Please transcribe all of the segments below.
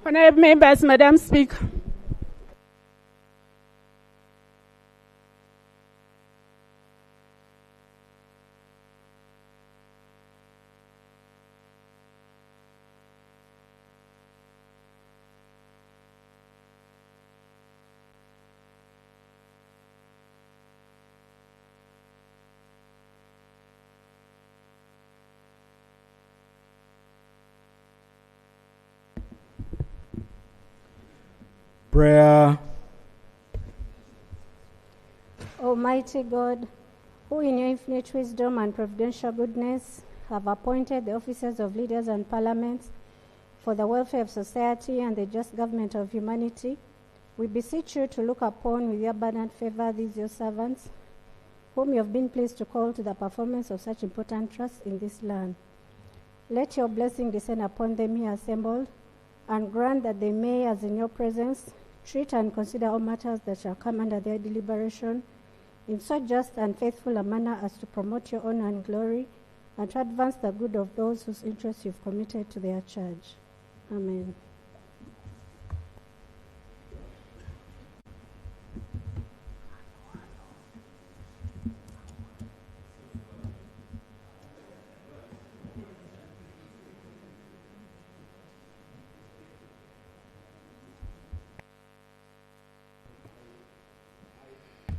Honourable members, Madam Speaker. Prayer. Almighty God, who in your infinite wisdom and providential goodness have appointed the officers of leaders and parliaments for the welfare of society and the just government of humanity, we beseech you to look upon with your abundant favor these your servants, whom you have been pleased to call to the performance of such important trusts in this land. Let your blessing descend upon them here assembled, and grant that they may, as in your presence, treat and consider all matters that shall come under their deliberation in so just and faithful a manner as to promote your honor and glory, and to advance the good of those whose interests you've committed to their charge. Amen.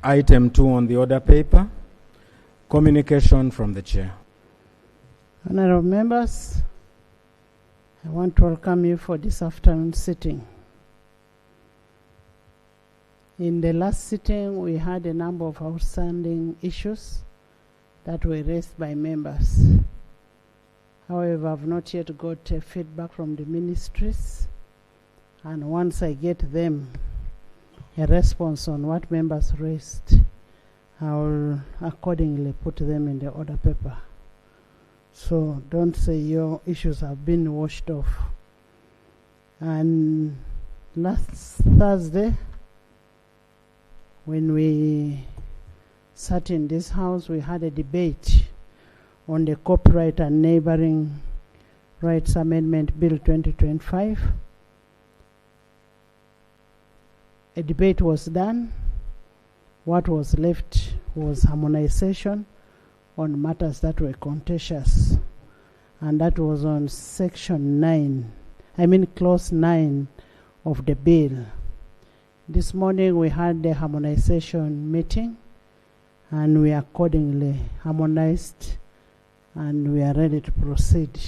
Item 2 on the order paper, communication from the chair. Honorable members, I want to welcome you for this afternoon sitting. In the last sitting, we had a number of outstanding issues that were raised by members. However, I've not yet got feedback from the ministries, and once I get them, a response on what members raised, I will accordingly put them in the order paper. So don't say your issues have been washed off. And last Thursday, when we sat in this house, we had a debate on the Copyright and Neighboring Rights Amendment Bill 2025. A debate was done. What was left was harmonization on matters that were contentious. And that was on section 9, clause 9 of the bill. This morning we had the harmonization meeting, and we accordingly harmonized, and we are ready to proceed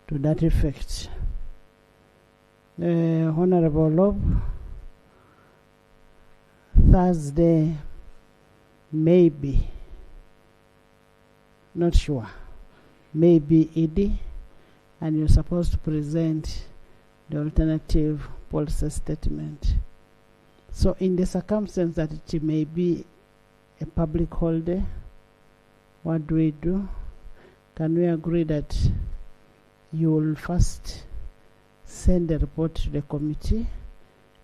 to that effect. Honorable Lob, Thursday, maybe, not sure, maybe ED, and you're supposed to present the alternative policy statement. So in the circumstance that it may be a public holiday, what do we do? Can we agree that you will first send the report to the committee,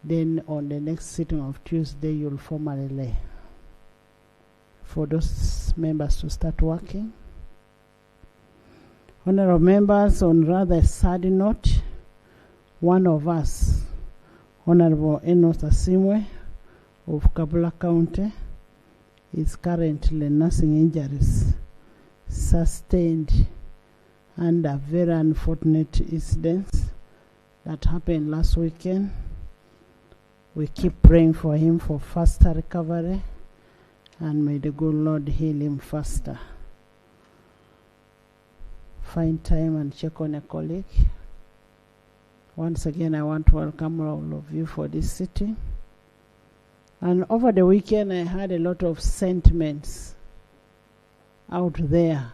then on the next sitting of Tuesday you'll formally lay for those members to start working? Honorable members, on rather sad note, one of us, Honorable Enos Asimwe of Kabula County, is currently nursing injuries sustained under very unfortunate incidents that happened last weekend. We keep praying for him for faster recovery, and may the good Lord heal him faster. Find time and check on a colleague. Once again, I want to welcome all of you for this sitting. And over the weekend, I had a lot of sentiments out there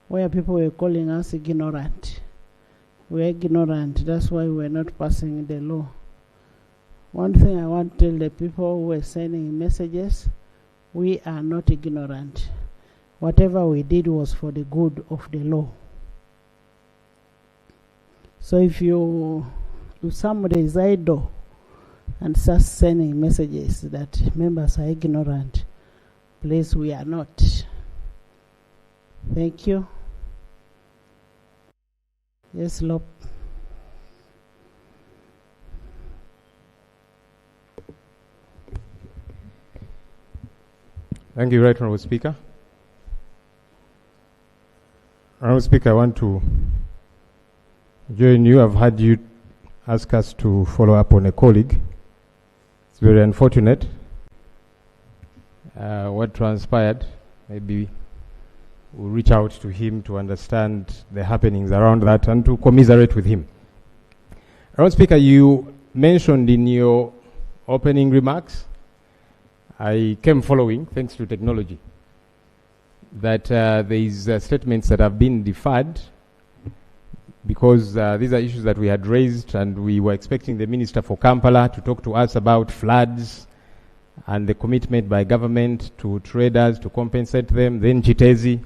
where people were calling us ignorant. We're ignorant, that's why we're not passing the law. One thing I want to tell the people who were sending messages, we are not ignorant. Whatever we did was for the good of the law. So if somebody is idle and starts sending messages that members are ignorant, please, we are not. Thank you. Yes, Lop. Thank you, Right Honourable Speaker. Honourable Speaker, I want to join you. I've had you ask us to follow up on a colleague. It's very unfortunate what transpired. Maybe we'll reach out to him to understand the happenings around that and to commiserate with him. Honourable Speaker, you mentioned in your opening remarks, I came following, thanks to technology, that there is statements that have been deferred because these are issues that we had raised, and we were expecting the Minister for Kampala to talk to us about floods and the commitment by government to traders to compensate them, then Chitezi,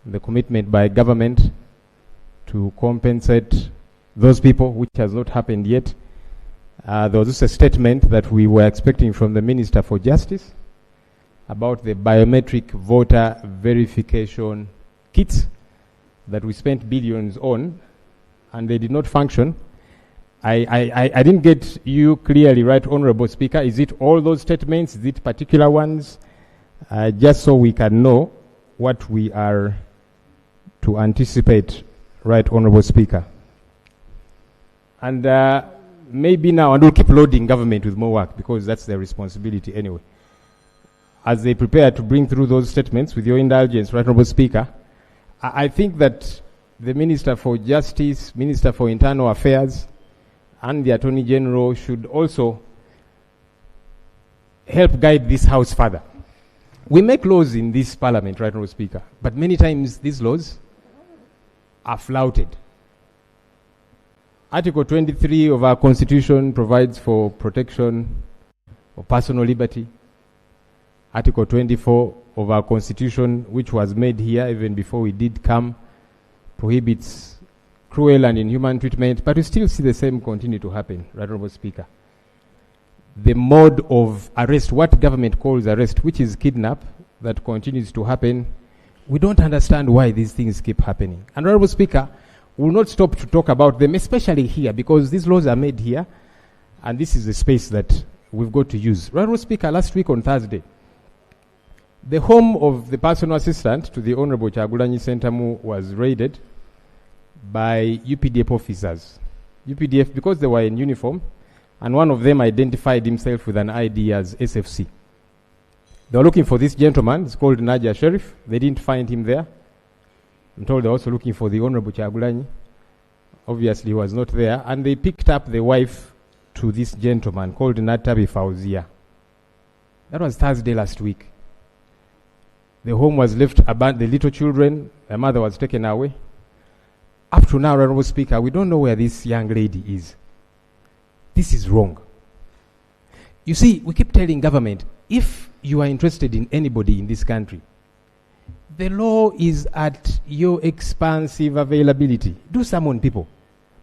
the commitment by government to compensate those people, which has not happened yet. There was also a statement that we were expecting from the Minister for Justice about the biometric voter verification kits that we spent billions on, and they did not function. I didn't get you clearly, Right Honourable Speaker. Is it all those statements? Is it particular ones? Just so we can know what we are to anticipate, Right Honourable Speaker. And maybe now, and we'll keep loading government with more work because that's their responsibility anyway. As they prepare to bring through those statements, with your indulgence, Right Honourable Speaker, I think that the Minister for Justice, Minister for Internal Affairs, and the Attorney General should also help guide this House further. We make laws in this Parliament, Right Honourable Speaker, but many times these laws are flouted. Article 23 of our Constitution provides for protection of personal liberty. Article 24 of our Constitution, which was made here even before we did come, prohibits cruel and inhuman treatment, but we still see the same continue to happen, Right Honourable Speaker. The mode of arrest, what government calls arrest, which is kidnap, that continues to happen. We don't understand why these things keep happening. And Honourable Speaker, we will not stop to talk about them, especially here, because these laws are made here, and this is the space that we've got to use. Honourable Speaker, last week on Thursday, the home of the personal assistant to the Honourable Kyagulanyi Ssentamu was raided by UPDF officers. UPDF, because they were in uniform, and one of them identified himself with an ID as SFC. They were looking for this gentleman. It's called Naja Sheriff. They didn't find him there. I'm told they're also looking for the Honourable Kyagulanyi. Obviously, he was not there. And they picked up the wife to this gentleman called Natabi Fauzia. That was Thursday last week. The home was left abandoned. The little children, their mother was taken away. Up to now, Honourable Speaker, we don't know where this young lady is. This is wrong. You see, we keep telling government, if you are interested in anybody in this country, the law is at your expansive availability. Do summon people.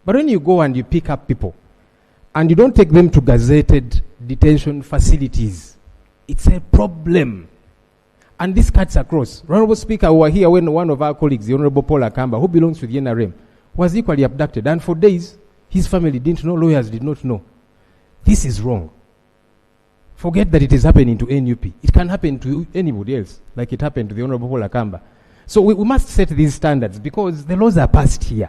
But when you go and you pick up people, and you don't take them to gazetted detention facilities, it's a problem. And this cuts across. Honourable Speaker, we were here when one of our colleagues, the Honourable Paul Akamba, who belongs to the NRM, was equally abducted. And for days, his family didn't know, lawyers did not know. This is wrong. Forget that it is happening to NUP. It can happen to anybody else, like it happened to the Honourable Paul Akamba. So we must set these standards because the laws are passed here.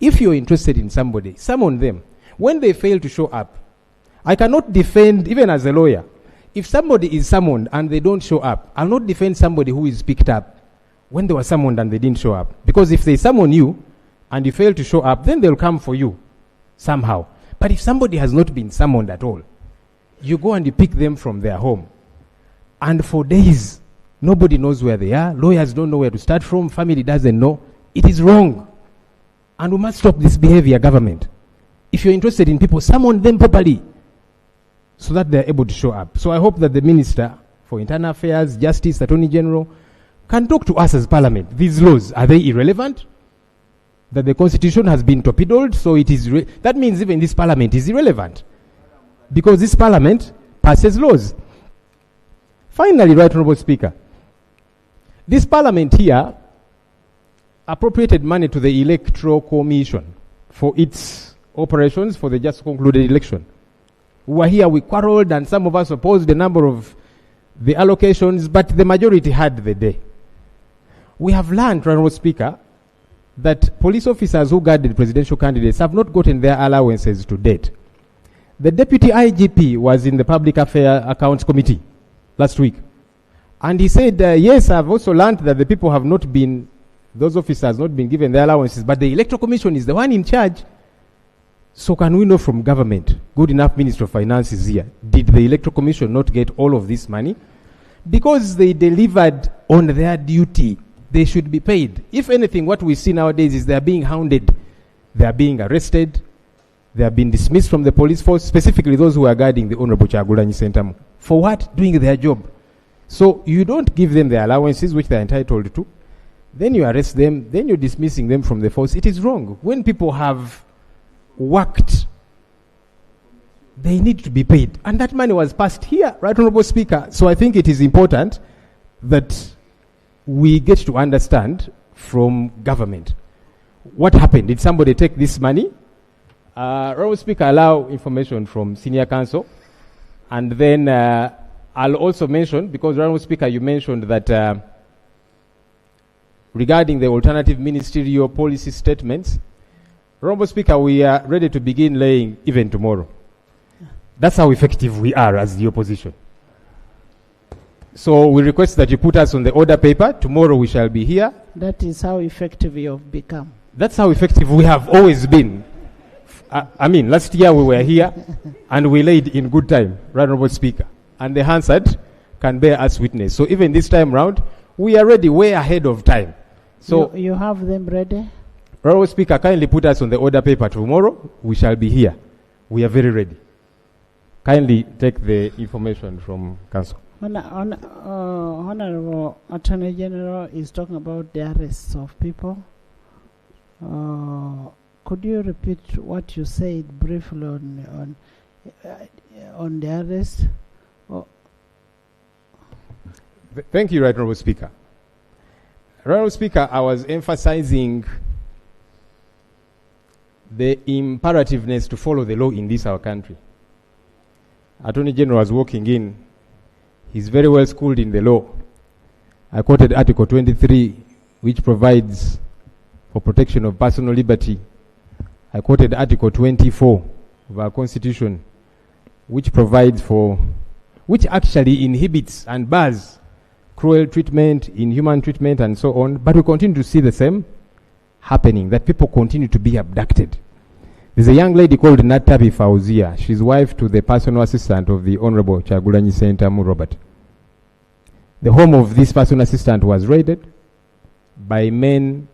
If you're interested in somebody, summon them. When they fail to show up, I cannot defend, even as a lawyer, if somebody is summoned and they don't show up, I'll not defend somebody who is picked up when they were summoned and they didn't show up. Because if they summon you and you fail to show up, then they'll come for you somehow. But if somebody has not been summoned at all, you go and you pick them from their home. And for days, nobody knows where they are. Lawyers don't know where to start from. Family doesn't know. It is wrong. And we must stop this behavior, government. If you're interested in people, summon them properly so that they're able to show up. So I hope that the Minister for Internal Affairs, Justice, Attorney General can talk to us as Parliament. These laws, are they irrelevant? That the Constitution has been torpedoed, so it is that means even this Parliament is irrelevant. Because this Parliament passes laws. Finally, Right Honourable Speaker, this Parliament here appropriated money to the Electoral Commission for its operations for the just concluded election. We were here, we quarreled, and some of us opposed a number of the allocations, but the majority had the day. We have learned, Honorable Speaker, that police officers who guarded presidential candidates have not gotten their allowances to date. The Deputy IGP was in the Public Affairs Accounts Committee last week, and he said, yes, I've also learned that the people have not been, those officers not been given their allowances, but the Electoral Commission is the one in charge. So can we know from government, good enough Minister of Finance is here, did the Electoral Commission not get all of this money? Because they delivered on their duty, they should be paid. If anything, what we see nowadays is they are being hounded, they are being arrested, they have been dismissed from the police force, specifically those who are guarding the Honorable Kyagulanyi Ssentamu. For what? Doing their job. So you don't give them their allowances, which they are entitled to, then you arrest them, then you're dismissing them from the force. It is wrong. When people have worked, they need to be paid. And that money was passed here, Right Honorable Speaker. So I think it is important that we get to understand from government what happened. Did somebody take this money? Honorable Speaker, allow information from Senior Counsel. And then I'll also mention, because Honorable Speaker, you mentioned that regarding the alternative ministerial policy statements, Honorable Speaker, we are ready to begin laying even tomorrow. That's how effective we are as the opposition. So we request that you put us on the order paper. Tomorrow we shall be here. That is how effective you have become. That's how effective we have always been. I mean, last year we were here and we laid in good time, Right Honorable Speaker. And the Hansard can bear us witness. So even this time round, we are ready way ahead of time. So you have them ready? Honorable Speaker, kindly put us on the order paper tomorrow. We shall be here. We are very ready. Kindly take the information from Council. Honorable Attorney General is talking about the arrests of people. Could you repeat what you said briefly on the arrest? Thank you, Right Honorable Speaker. Right Honorable Speaker, I was emphasizing the imperativeness to follow the law in this our country. Attorney General was walking in. He's very well schooled in the law. I quoted Article 23, which provides for protection of personal liberty. I quoted Article 24 of our Constitution, which provides for, which actually inhibits and bars cruel treatment, inhuman treatment, and so on. But we continue to see the same happening, that people continue to be abducted. There's a young lady called Natabi Fauzia. She's wife to the personal assistant of the Honorable Kyagulanyi Ssentamu Robert. The home of this personal assistant was raided by men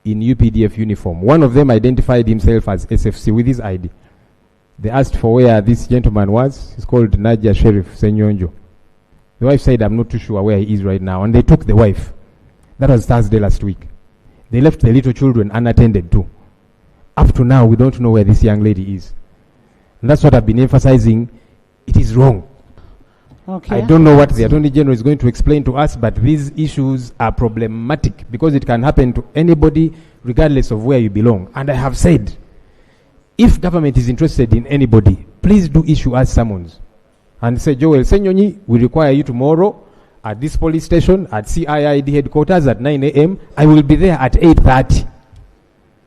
in UPDF uniform. One of them identified himself as SFC with his ID. They asked for where this gentleman was. He's called Nadia Sheriff Senyonjo. The wife said, I'm not too sure where he is right now. And they took the wife. That was Thursday last week. They left the little children unattended too. Up to now, we don't know where this young lady is. And that's what I've been emphasizing. It is wrong. Okay. I don't know what the Attorney General is going to explain to us, but these issues are problematic because it can happen to anybody regardless of where you belong. And I have said, if government is interested in anybody, please do issue us summons. And say, Joel Senyonyi, we require you tomorrow at this police station at CIID headquarters at 9 a.m. I will be there at 8:30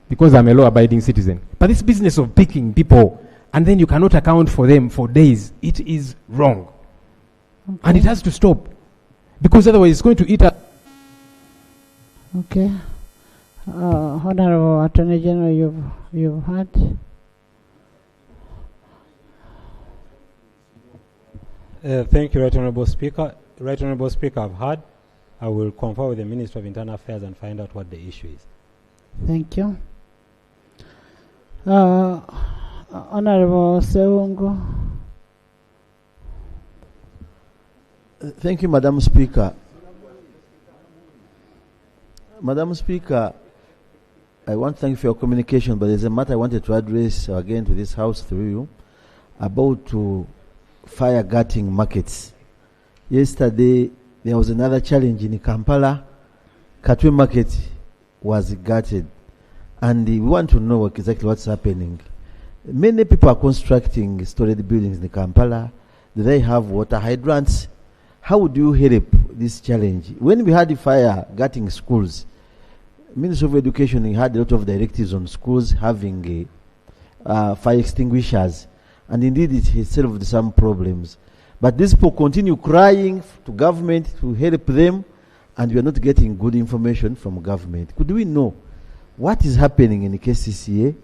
because I'm a law-abiding citizen. But this business of picking people and then you cannot account for them for days, it is wrong. Okay. And it has to stop because otherwise it's going to eat up. Okay. Honorable Attorney General, you've heard. Thank you, Right Honorable Speaker. Right Honorable Speaker, I've heard. I will confer with the Minister of Internal Affairs and find out what the issue is. Thank you. Honorable Sewungu. Thank you, Madam Speaker. Madam Speaker, I want to thank you for your communication, but there's a matter I wanted to address again to this House through you about fire gutting markets. Yesterday, there was another challenge in Kampala. Katwe market was gutted. And we want to know exactly what's happening. Many people are constructing storage buildings in Kampala. Do they have water hydrants? How do you help this challenge? When we had fire gutting schools, Ministry of Education had a lot of directives on schools having fire extinguishers, and indeed it has solved some problems. But these people continue crying to government to help them, and we are not getting good information from government. Could we know what is happening in the KCCA?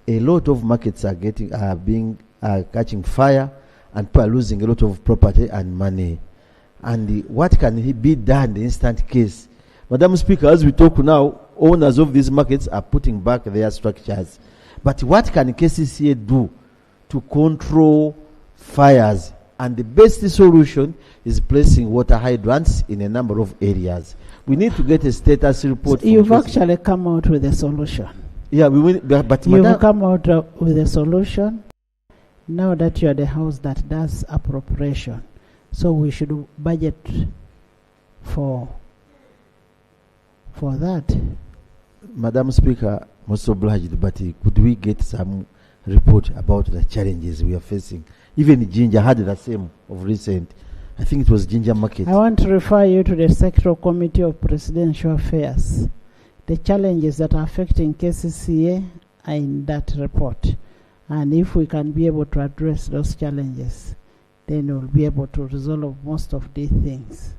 A lot of markets are catching fire, and people are losing a lot of property and money. And what can be done in the instant case? Madam Speaker, as we talk now, owners of these markets are putting back their structures. But what can KCCA do to control fires? And the best solution is placing water hydrants in a number of areas. We need to get a status report. So you've actually come out with a solution. Yeah, we will, but you've come out with a solution. Now that you are the house that does appropriation, so we should budget for that. Madam Speaker, most obliged, but could we get some report about the challenges we are facing? Even Ginger had the same of recent. I think it was Ginger Market. I want to refer you to the Sectoral Committee of Presidential Affairs. The challenges that are affecting KCCA are in that report. And if we can be able to address those challenges, then we'll be able to resolve most of these things.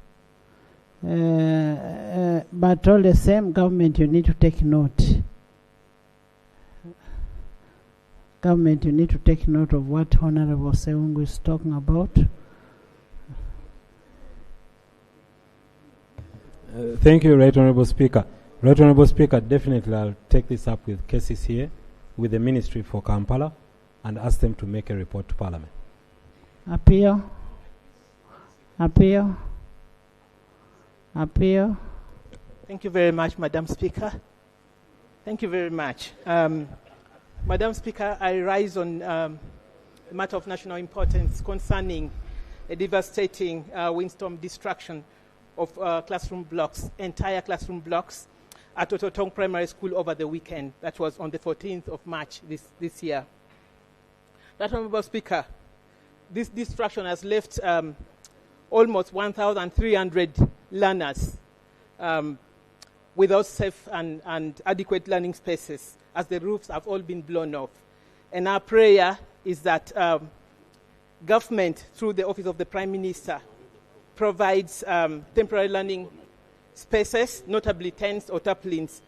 But all the same, government, you need to take note. Government, you need to take note of what Honorable Seungu is talking about. Thank you, Right Honorable Speaker. Right Honorable Speaker, definitely I'll take this up with KCCA, with the Ministry for Kampala, and ask them to make a report to Parliament. Appeal. Appeal. Appeal. Thank you very much, Madam Speaker. Thank you very much. Madam Speaker, I rise on a matter of national importance concerning a devastating windstorm destruction of classroom blocks, entire classroom blocks at Ototong Primary School over the weekend. That was on the 14th of March this year. That Honorable Speaker, this destruction has left almost 1,300 learners without safe and adequate learning spaces, as the roofs have all been blown off. And our prayer is that government, through the Office of the Prime Minister, provides temporary learning spaces, notably tents or tarpaulins,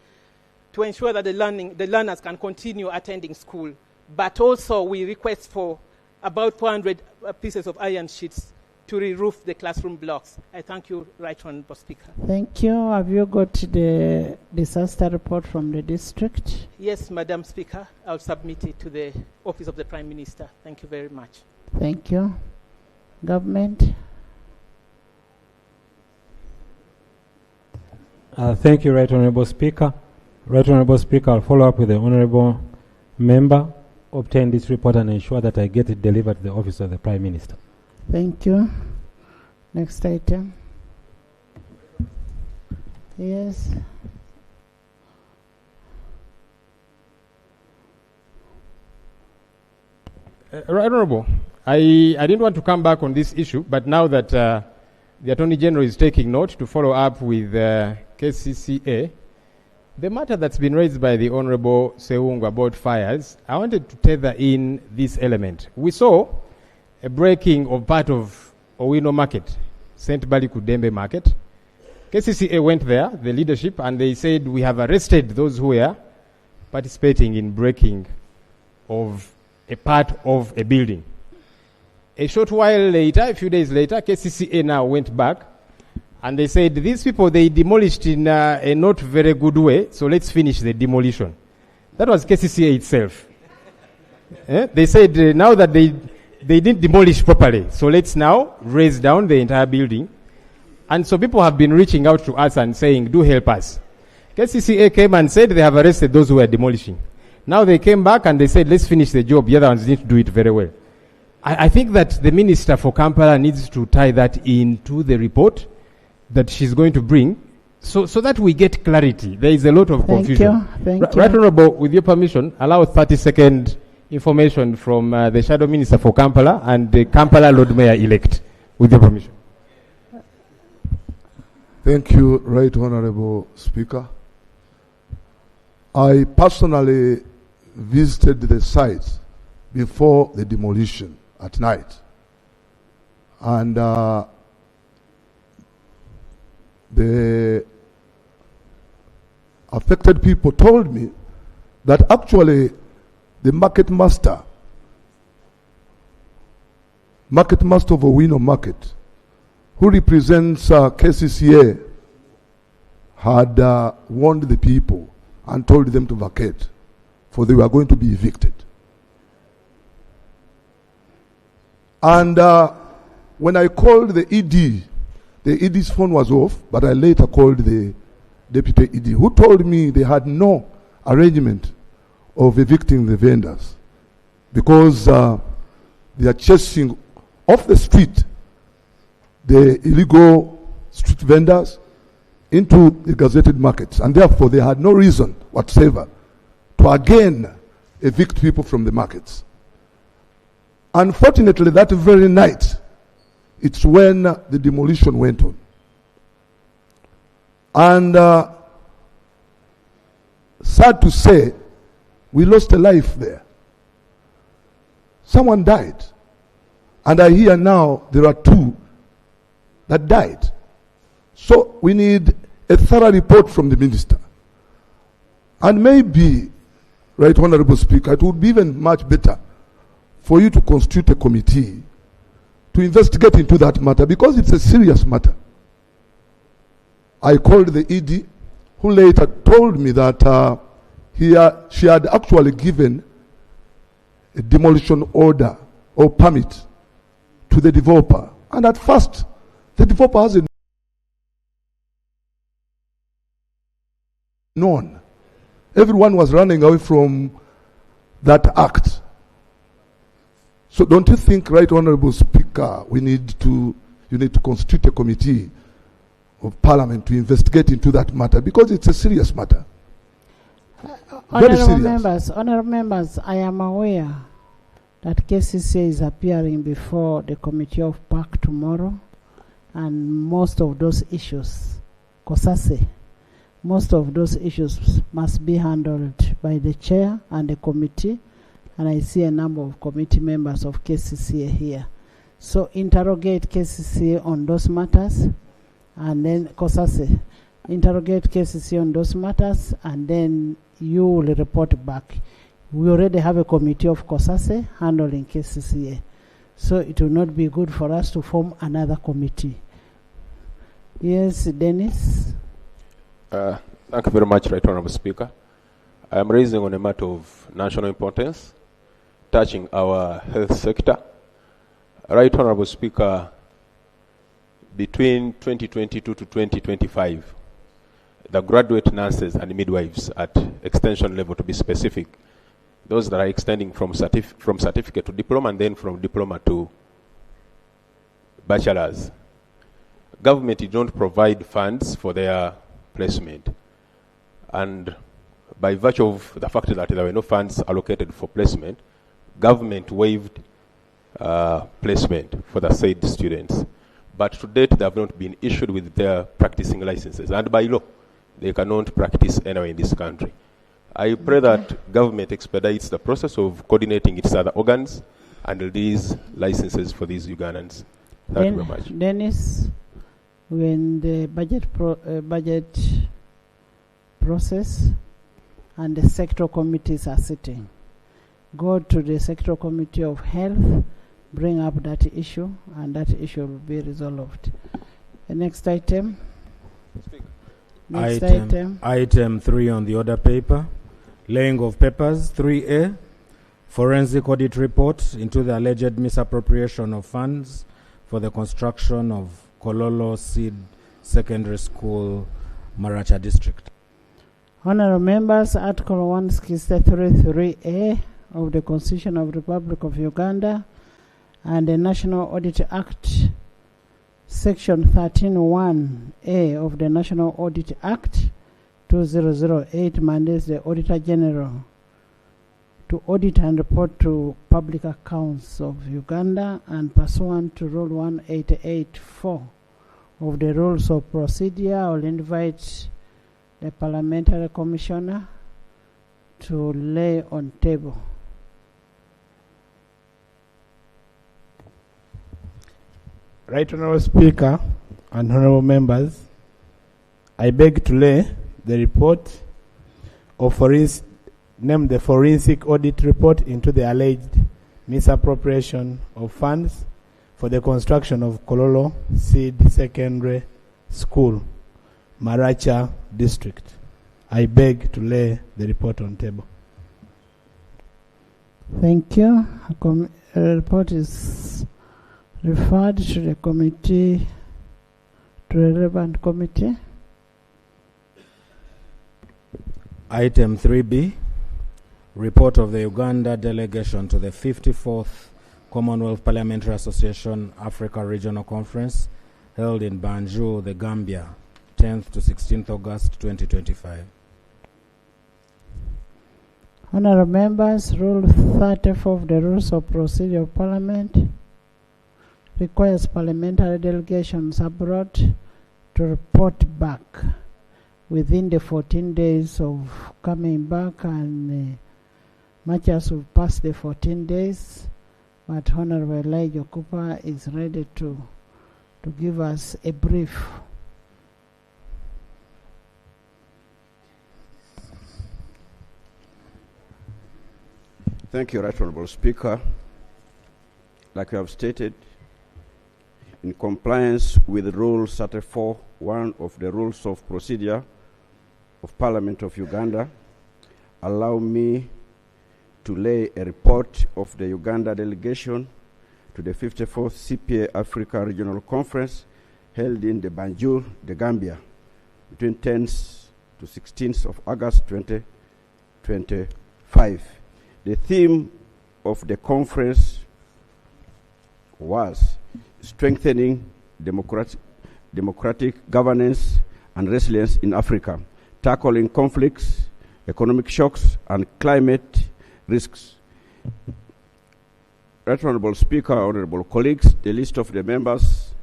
to ensure that the learners can continue attending school. But also we request for about 400 pieces of iron sheets to re-roof the classroom blocks. I thank you, Right Honourable Speaker. Thank you. Have you got the disaster report from the district? Yes, Madam Speaker. I'll submit it to the Office of the Prime Minister. Thank you very much. Thank you. Government. Thank you, Right Honourable Speaker. Right Honourable Speaker, I'll follow up with the Honourable Member, obtain this report and ensure that I get it delivered to the Office of the Prime Minister. Thank you. Next item. Yes. Right Honourable, I didn't want to come back on this issue, but now that the Attorney General is taking note to follow up with KCCA, the matter that's been raised by the Honourable Seungu about fires, I wanted to tether in this element. We saw a breaking of part of Owino Market, St. Bali Kudembe Market. KCCA went there, the leadership, and they said we have arrested those who were participating in breaking of a part of a building. A short while later, a few days later, KCCA now went back and they said these people, they demolished in a not very good way, so let's finish the demolition. That was KCCA itself. They said now that they didn't demolish properly, so let's now raise down the entire building. And so people have been reaching out to us and saying, do help us. KCCA came and said they have arrested those who were demolishing. Now they came back and they said, let's finish the job. The other ones didn't do it very well. I think that the Minister for Kampala needs to tie that into the report that she's going to bring so that we get clarity. There is a lot of confusion. Thank you. Right Honourable, with your permission, allow 30-second information from the Shadow Minister for Kampala and the Kampala Lord Mayor-elect, with your permission. Thank you, Right Honorable Speaker. I personally visited the site before the demolition at night. And the affected people told me that actually the market master of Owino Market, who represents KCCA, had warned the people and told them to vacate, for they were going to be evicted. And when I called the ED's phone was off, but I later called the deputy ED, who told me they had no arrangement of evicting the vendors because they are chasing off the street the illegal street vendors into the gazetted markets, and therefore they had no reason whatsoever to again evict people from the markets. Unfortunately, that very night, it's when the demolition went on. And sad to say, we lost a life there. Someone died. And I hear now there are 2 that died. So we need a thorough report from the minister. And maybe, Right Honorable Speaker, it would be even much better for you to constitute a committee to investigate into that matter, because it's a serious matter. I called the ED, who later told me that she had actually given a demolition order or permit to the developer. And at first, the developer hasn't known. Everyone was running away from that act. So don't you think, Right Honorable Speaker, you need to constitute a committee of Parliament to investigate into that matter, because it's a serious matter. Very serious. Honorable members, I am aware that KCCA is appearing before the Committee of Park tomorrow, and most of those issues, most of those issues must be handled by the chair and the committee, and I see a number of committee members of KCCA here. So interrogate KCCA on those matters, and then interrogate KCCA on those matters, and then you will report back. We already have a committee of COSASE handling KCCA. So it will not be good for us to form another committee. Yes, Dennis? Thank you very much, Right Honorable Speaker. I am raising on a matter of national importance, touching our health sector. Right Honorable Speaker, between 2022 to 2025, the graduate nurses and midwives at extension level, to be specific, those that are extending from certificate to diploma and then from diploma to bachelor's, government did not provide funds for their placement. And by virtue of the fact that there were no funds allocated for placement, government waived placement for the said students. But to date, they have not been issued with their practicing licenses. And by law, they cannot practice anywhere in this country. I pray that government expedites the process of coordinating its other organs and release licenses for these Ugandans. Thank you very much. Dennis, when the budget process and the sectoral committees are sitting, go to the sectoral committee of health, bring up that issue, and that issue will be resolved. The next item. Item 3 on the order paper. Laying of papers. 3A. Forensic audit report into the alleged misappropriation of funds for the construction of Kololo Seed Secondary School, Maracha District. Honorable members, Article 163.3A of the Constitution of the Republic of Uganda and the National Audit Act, Section 13(1)A of the National Audit Act 2008 mandates the Auditor General to audit and report to public accounts of Uganda, and pursuant to Rule 188.4 of the rules of procedure, I'll invite the parliamentary commissioner to lay on table. Right Honourable Speaker and Honourable Members, I beg to lay the report of name the forensic audit report into the alleged misappropriation of funds for the construction of Kololo Seed Secondary School, Maracha District. I beg to lay the report on table. Thank you. A report is referred to the committee, to the relevant committee. Item 3B, report of the Uganda delegation to the 54th Commonwealth Parliamentary Association Africa Regional Conference held in Banjul, the Gambia, 10th to 16th August 2025. Honourable members, Rule 34 of the Rules of Procedure of Parliament requires parliamentary delegations abroad to report back within the 14 days of coming back, and much as we pass the 14 days, but Honourable Elijah Cooper is ready to give us a brief. Thank you, Right Honourable Speaker. Like you have stated, in compliance with Rule 34(1) of the Rules of Procedure of Parliament of Uganda, allow me to lay a report of the Uganda delegation to the 54th CPA Africa Regional Conference held in the Banjul, the Gambia, between 10th to 16th of August 2025. The theme of the conference was strengthening democratic governance and resilience in Africa, tackling conflicts, economic shocks, and climate risks. Right Honourable Speaker, honourable colleagues, the list of the members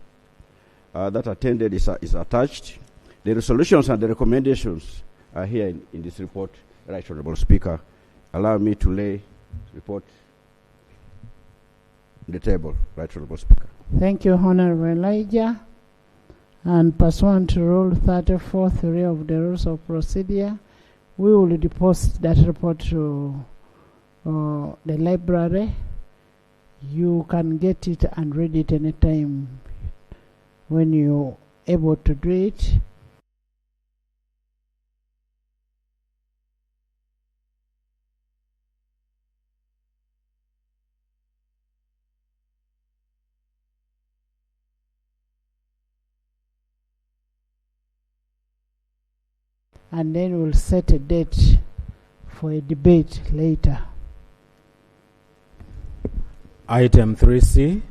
that attended is attached. The resolutions and the recommendations are here in this report. Right Honourable Speaker, allow me to lay report on the table. Right Honourable Speaker. Thank you, Honourable Elijah. And pursuant to Rule 34(3) of the Rules of Procedure, we will deposit that report to the library. You can get it and read it anytime when you're able to do it. And then we'll set a date for a debate later. Item 3C,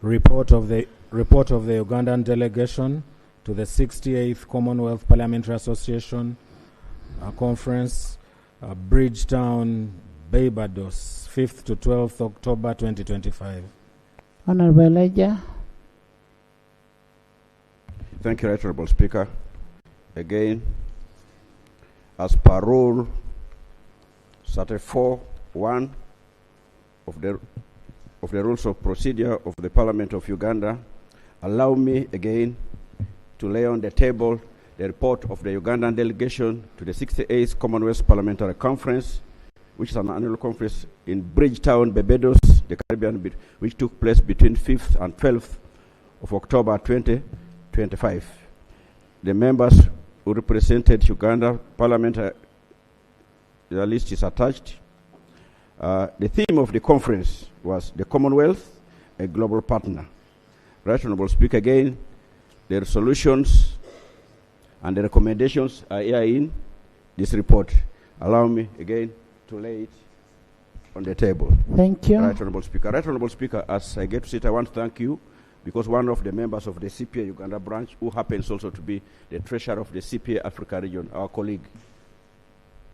report of the Ugandan delegation to the 68th Commonwealth Parliamentary Association Conference, Bridgetown, Barbados, 5th to 12th October 2025. Honourable Elijah. Thank you, Right Honourable Speaker. Again, as per Rule 34(1) of the Rules of Procedure of the Parliament of Uganda, allow me again to lay on the table the report of the Ugandan delegation to the 68th Commonwealth Parliamentary Conference, which is an annual conference in Bridgetown, Barbados, the Caribbean, which took place between 5th and 12th of October 2025. The members who represented Uganda Parliament, the list is attached. The theme of the conference was the Commonwealth, a global partner. Right Honourable Speaker, again, the resolutions and the recommendations are here in this report. Allow me again to lay it on the table. Thank you. Right Honourable Speaker. Right Honourable Speaker, as I get to sit, I want to thank you, because one of the members of the CPA Uganda branch, who happens also to be the treasurer of the CPA Africa region, our colleague,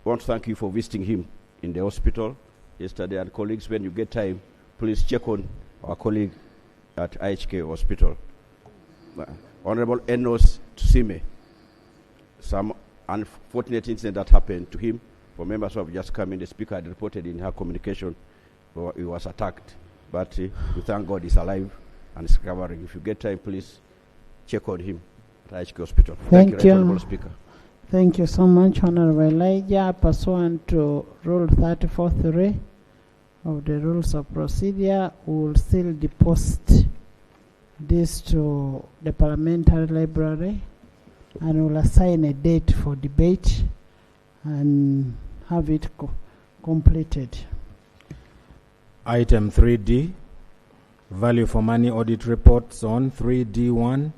I want to thank you for visiting him in the hospital yesterday. And colleagues, when you get time, please check on our colleague at IHK Hospital. Honorable Enos Tsime, some unfortunate incident that happened to him. For members who have just come in, the speaker had reported in her communication he was attacked. But we thank God he's alive and is recovering. If you get time, please check on him at HK Hospital. Thank you. Right, Honorable Speaker. Thank you so much, Honorable Elijah. Pursuant to Rule 34.3 of the Rules of Procedure, we will still deposit this to the Parliamentary Library and will assign a date for debate and have it completed. Item 3D, value for money audit reports on 3D1,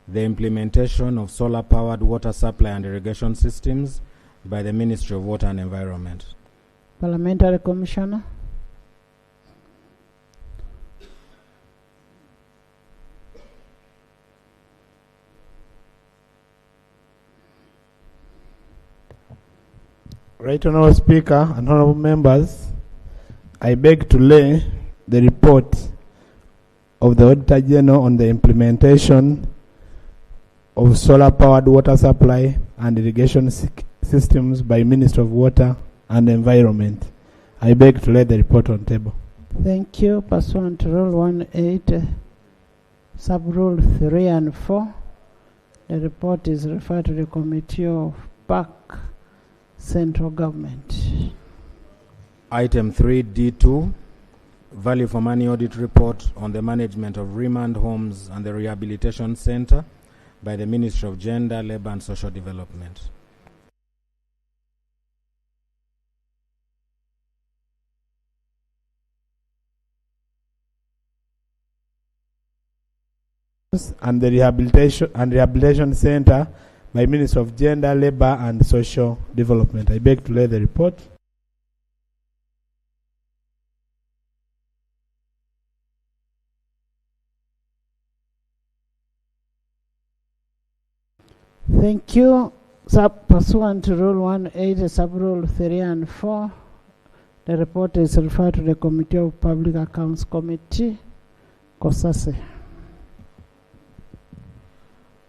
the implementation of solar-powered water supply and irrigation systems by the Ministry of Water and Environment. Parliamentary Commissioner. Right Honourable Speaker and honourable members, I beg to lay the report of the Auditor General on the implementation of solar-powered water supply and irrigation systems by Ministry of Water and Environment. I beg to lay the report on table. Thank you. Pursuant to Rule 18, Sub-Rule 3 and 4, the report is referred to the Committee of PAC, Central Government. Item 3D2, value for money audit report on the management of remand homes and the rehabilitation center by the Ministry of Gender, Labour and Social Development. And the rehabilitation center by Ministry of Gender, Labour and Social Development. I beg to lay the report. Thank you. Pursuant to Rule 18, Sub-Rule 3 and 4, the report is referred to the Committee of Public Accounts Committee, COSASE.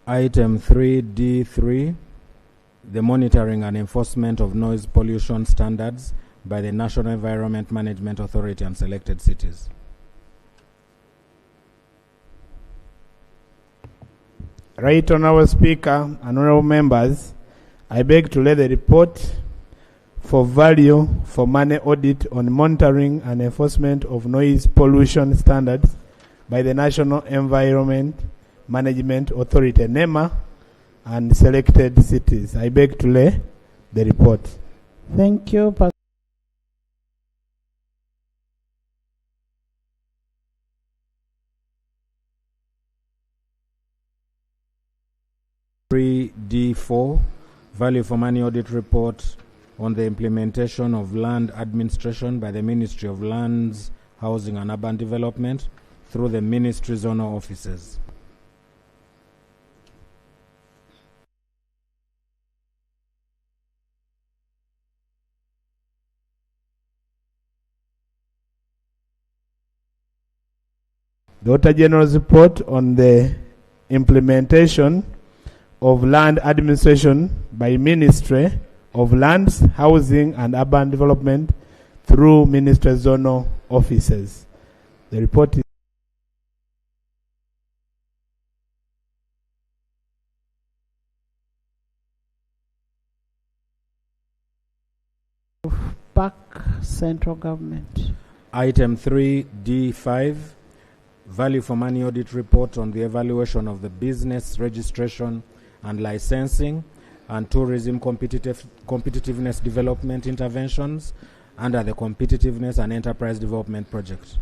Item 3D3, the monitoring and enforcement of noise pollution standards by the National Environment Management Authority and selected cities. Right Honourable Speaker and honourable members, I beg to lay the report for value for money audit on monitoring and enforcement of noise pollution standards by the National Environment Management Authority, NEMA, and selected cities. I beg to lay the report. Thank you. 3D4, value for money audit report on the implementation of land administration by the Ministry of Lands, Housing and Urban Development through the Ministry zonal offices. The Auditor General's report on the implementation of land administration by Ministry of Lands, Housing and Urban Development through Ministry zonal offices. The report is PAC, Central Government. Item 3D5, value for money audit report on the evaluation of the business registration and licensing and tourism competitiveness development interventions under the Competitiveness and Enterprise Development Project.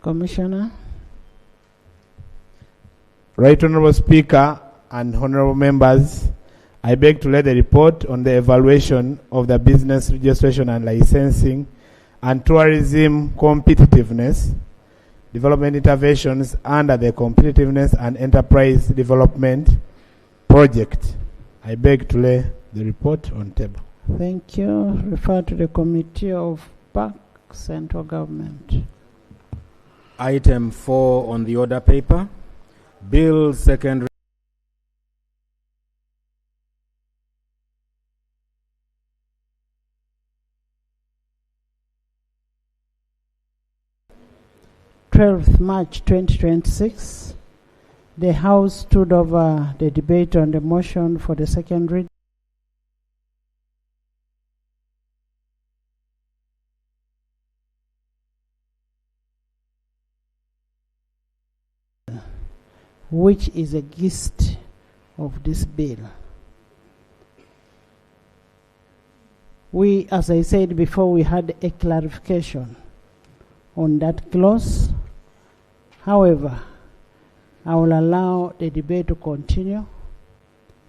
Commissioner. Right Honourable Speaker and honourable members, I beg to lay the report on the evaluation of the business registration and licensing and tourism competitiveness development interventions under the Competitiveness and Enterprise Development Project. I beg to lay the report on table. Thank you. Refer to the Committee of PAC, Central Government. Item 4 on the order paper, Bill, second. March 2026, the House stood over the debate on the motion for the second reading, which is a gist of this bill. We, as I said before, we had a clarification on that clause. However, I will allow the debate to continue.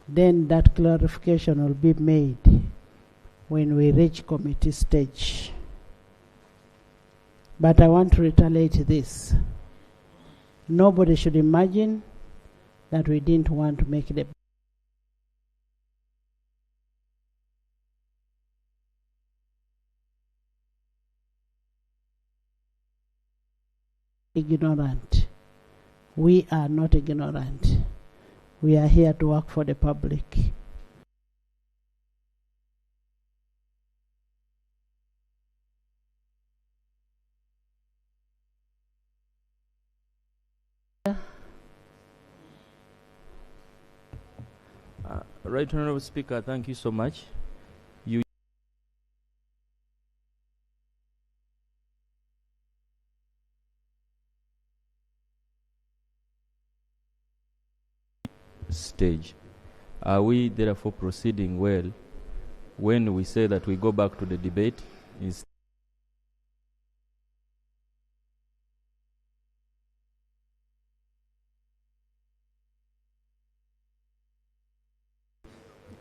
Then that clarification will be made when we reach committee stage. But I want to reiterate this. Nobody should imagine that we didn't want to make the ignorant. We are not ignorant. We are here to work for the public. Right Honorable Speaker, thank you so much. You stage. Are we therefore proceeding well when we say that we go back to the debate? Is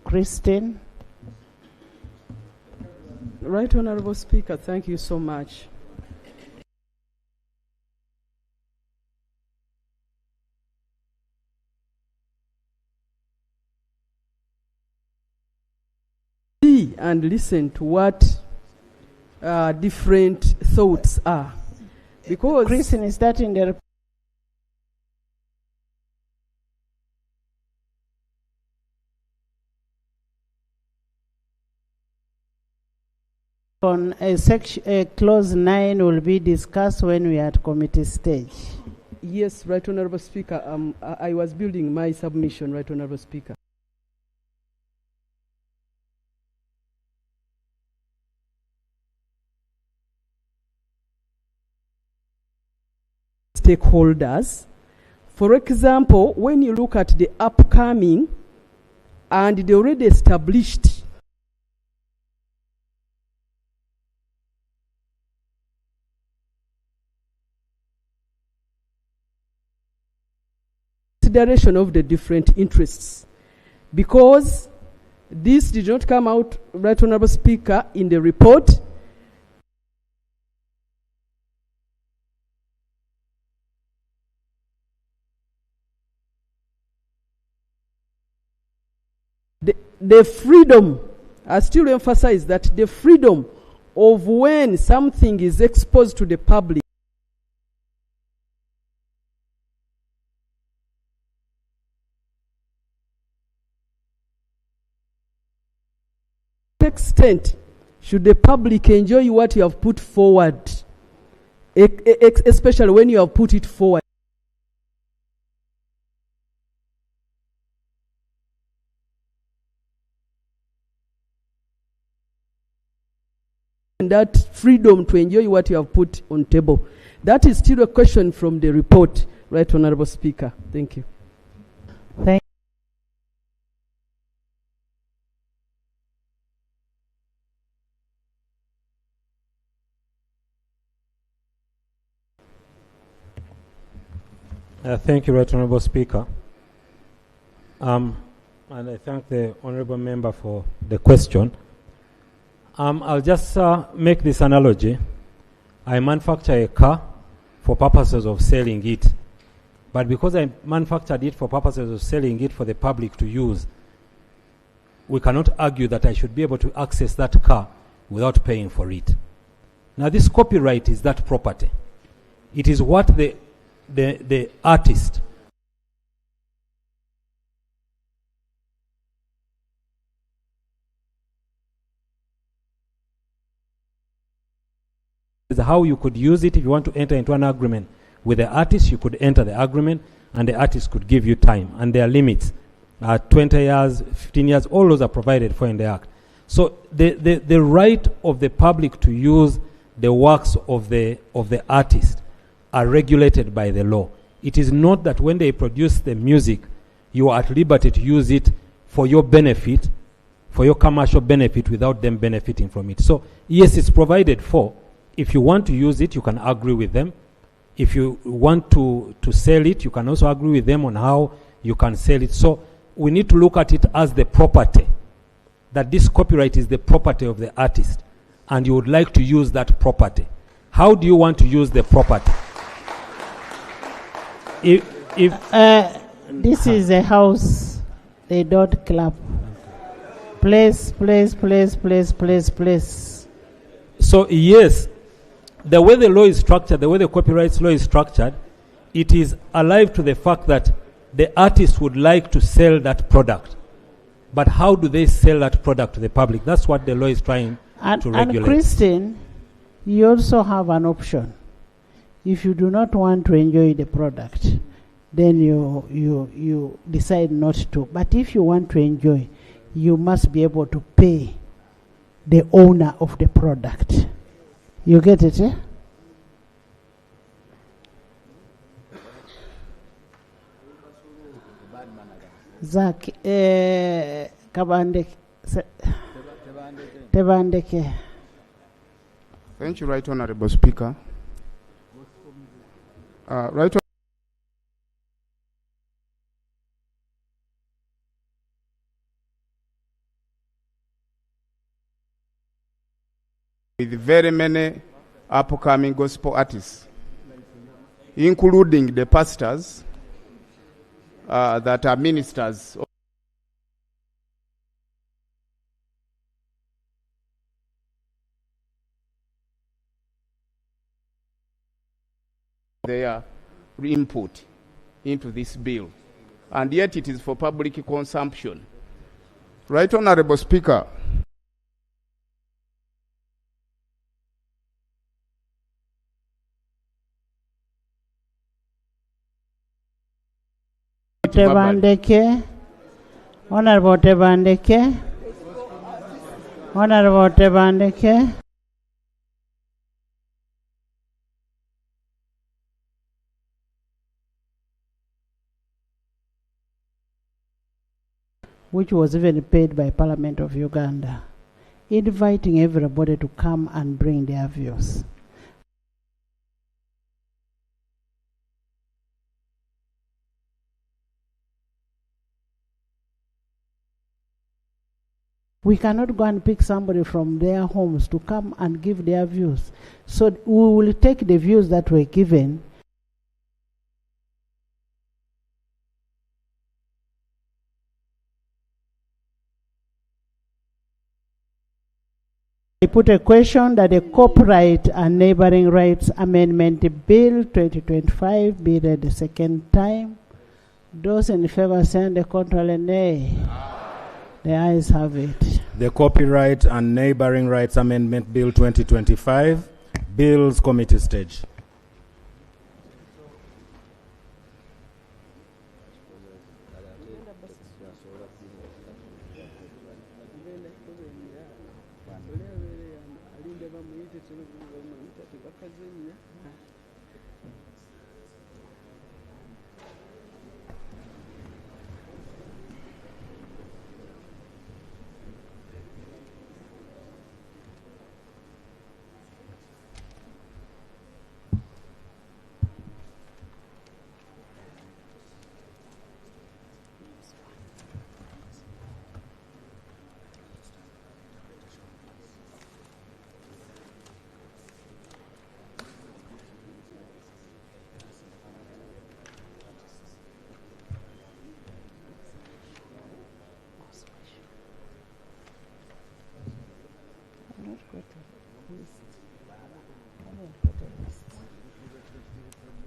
Christine? Right Honorable Speaker, thank you so much. See and listen to what different thoughts are. Because Christine, is that in the on a clause 9 will be discussed when we are at committee stage. Yes, Right Honorable Speaker. I was building my submission, Right Honorable Speaker. Stakeholders. For example, when you look at the upcoming and the already established consideration of the different interests, because this did not come out, Right Honorable Speaker, in the report. The freedom, I still emphasize that the freedom of when something is exposed to the public extent should the public enjoy what you have put forward, especially when you have put it forward. And that freedom to enjoy what you have put on table. That is still a question from the report, Right Honorable Speaker. Thank you. Thank Thank you, Right Honourable Speaker. And I thank the Honourable Member for the question. I'll just make this analogy. I manufacture a car for purposes of selling it. But because I manufactured it for purposes of selling it for the public to use, we cannot argue that I should be able to access that car without paying for it. Now, this copyright is that property. It is what the artist how you could use it. If you want to enter into an agreement with the artist, you could enter the agreement, and the artist could give you time. And there are limits. 20 years, 15 years, all those are provided for in the Act. So the right of the public to use the works of the artist are regulated by the law. It is not that when they produce the music, you are at liberty to use it for your benefit, for your commercial benefit, without them benefiting from it. So yes, it's provided for. If you want to use it, you can agree with them. If you want to sell it, you can also agree with them on how you can sell it. So we need to look at it as the property, that this copyright is the property of the artist, and you would like to use that property. How do you want to use the property? This is a house. They don't clap. Please. So yes, the way the law is structured, the way the copyright law is structured, it is alive to the fact that the artist would like to sell that product. But how do they sell that product to the public? That's what the law is trying to regulate. And Christine, you also have an option. If you do not want to enjoy the product, then you decide not to. But if you want to enjoy, you must be able to pay the owner of the product. You get it, eh? Zach, Kabandeke. Tebandeke. Thank you, Right Honorable Speaker. Right with very many upcoming gospel artists, including the pastors that are ministers. Their input into this bill, and yet it is for public consumption. Right Honorable Speaker. Tebandeke. Honorable Tebandeke. Honorable Tebandeke. Which was even paid by Parliament of Uganda, inviting everybody to come and bring their views. We cannot go and pick somebody from their homes to come and give their views. So we will take the views that were given . I put a question that the Copyright and Neighboring Rights Amendment Bill 2025 be read the second time. Those in favor send the contrary nay. The ayes have it. The Copyright and Neighboring Rights Amendment Bill 2025, Bills Committee stage.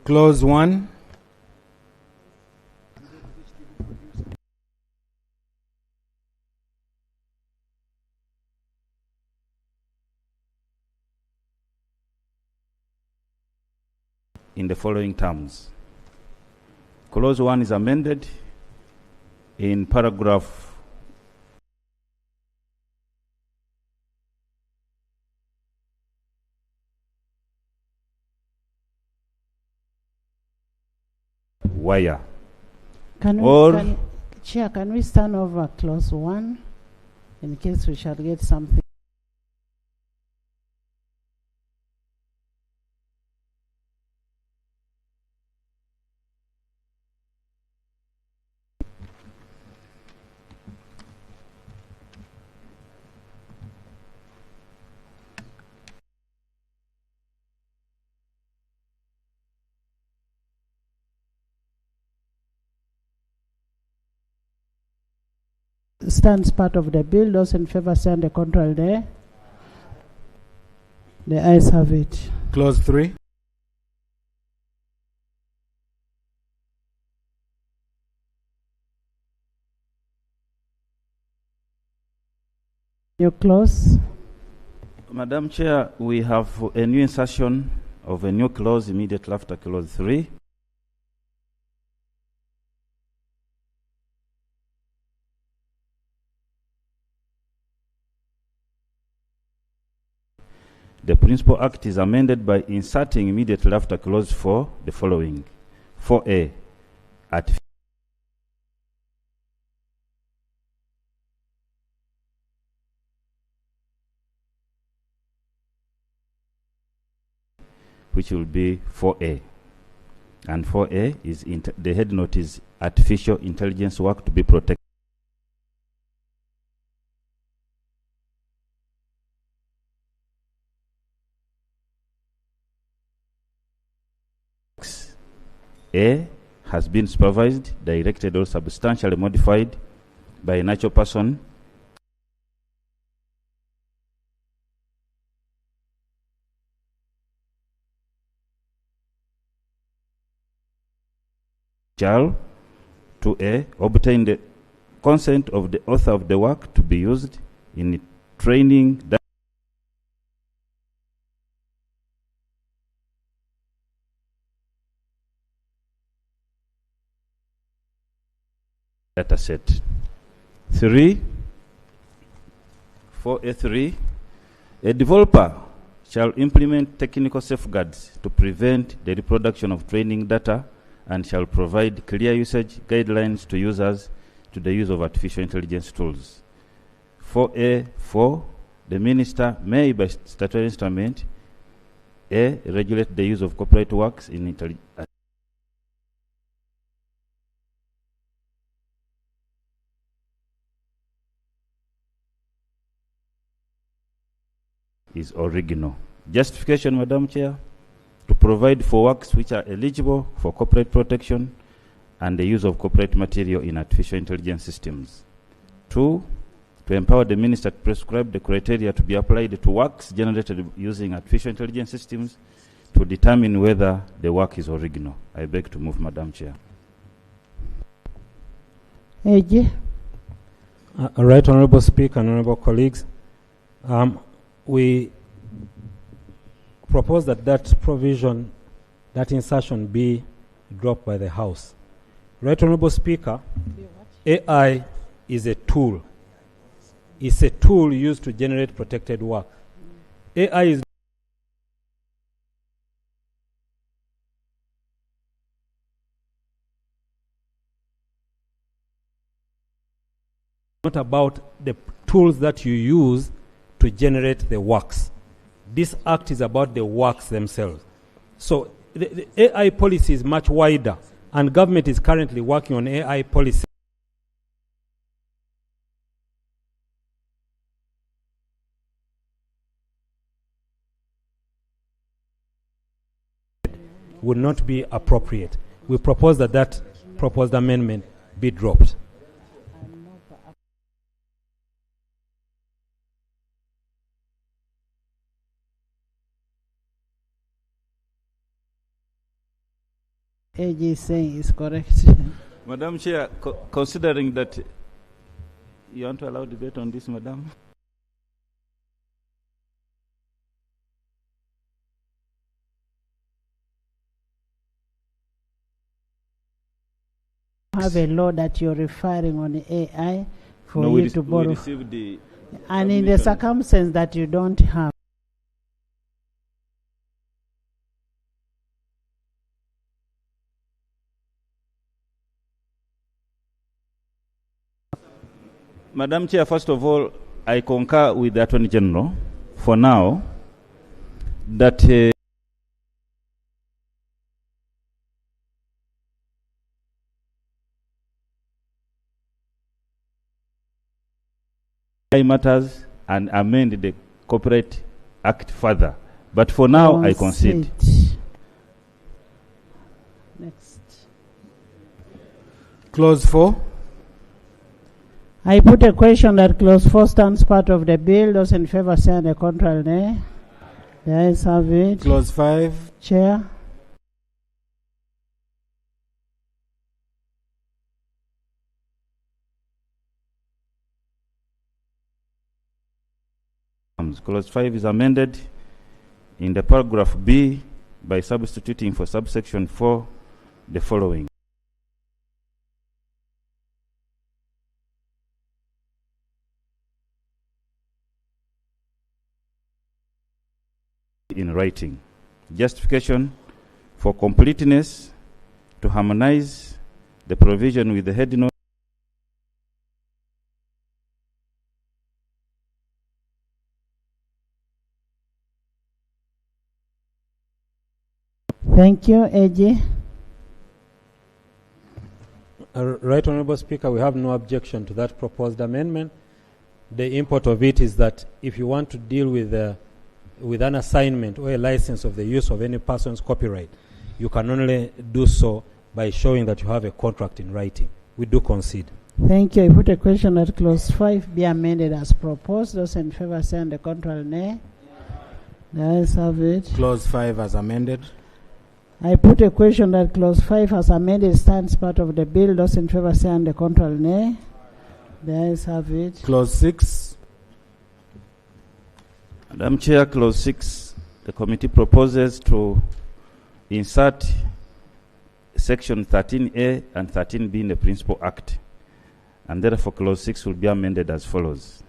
Clause 1. in the following terms. Clause 1 is amended in paragraph wire. Chair, can we stand over clause 1 in case we shall get something? Stands part of the bill. Those in favor stand the contrary there. The ayes have it. Clause 3. New clause. Madam Chair, we have a new insertion of a new clause immediately after clause 3. The Principal Act is amended by inserting immediately after clause 4 the following. 4A. Which will be 4A. And 4A is the head note is artificial intelligence work to be protected. A has been supervised, directed, or substantially modified by a natural person shall, to A, obtain the consent of the author of the work to be used in training data set. 3, 4A3, a developer shall implement technical safeguards to prevent the reproduction of training data and shall provide clear usage guidelines to users to the use of artificial intelligence tools. 4A4, the minister may, by statutory instrument, A, regulate the use of copyright works in is original. Justification, Madam Chair, to provide for works which are eligible for copyright protection and the use of copyright material in artificial intelligence systems. 2, to empower the minister to prescribe the criteria to be applied to works generated using artificial intelligence systems to determine whether the work is original. I beg to move, Madam Chair. AG. Right, Honorable Speaker and Honorable colleagues, we propose that that provision, that insertion be dropped by the House. Right, Honorable Speaker, AI is a tool. It's a tool used to generate protected work. AI is not about the tools that you use to generate the works. This act is about the works themselves. So the AI policy is much wider, and government is currently working on AI policy. Would not be appropriate. We propose that that proposed amendment be dropped. AG is saying is correct. Madam Chair, considering that you want to allow debate on this, Madam? have a law that you're referring on the AI for No, you to we borrow. received the And in the circumstance that you don't have. Madam Chair, first of all, I concur with the Attorney General for now that matters and amend the Corporate Act further. But for now, I concede. Next. Clause 4. I put a question that clause 4 stands part of the bill. Those in favor say and the contrary nay. The ayes have it. Clause 5. Chair. Clause 5 is amended in the paragraph B by substituting for subsection 4 the following. In writing. Justification for completeness to harmonize the provision with the head note. Thank you, AG. Right, Honorable Speaker, we have no objection to that proposed amendment. The import of it is that if you want to deal with an assignment or a license of the use of any person's copyright, you can only do so by showing that you have a contract in writing. We do concede. Thank you. I put a question that clause 5 be amended as proposed. Those in favor say and the contrary nay. The ayes have it. Clause 5 as amended. I put a question that clause 5 as amended stands part of the bill. Those in favor say and the contrary nay. The ayes have it. Clause 6. Madam Chair, clause 6, the committee proposes to insert section 13A and 13B in the Principal Act, and therefore clause 6 will be amended as follows.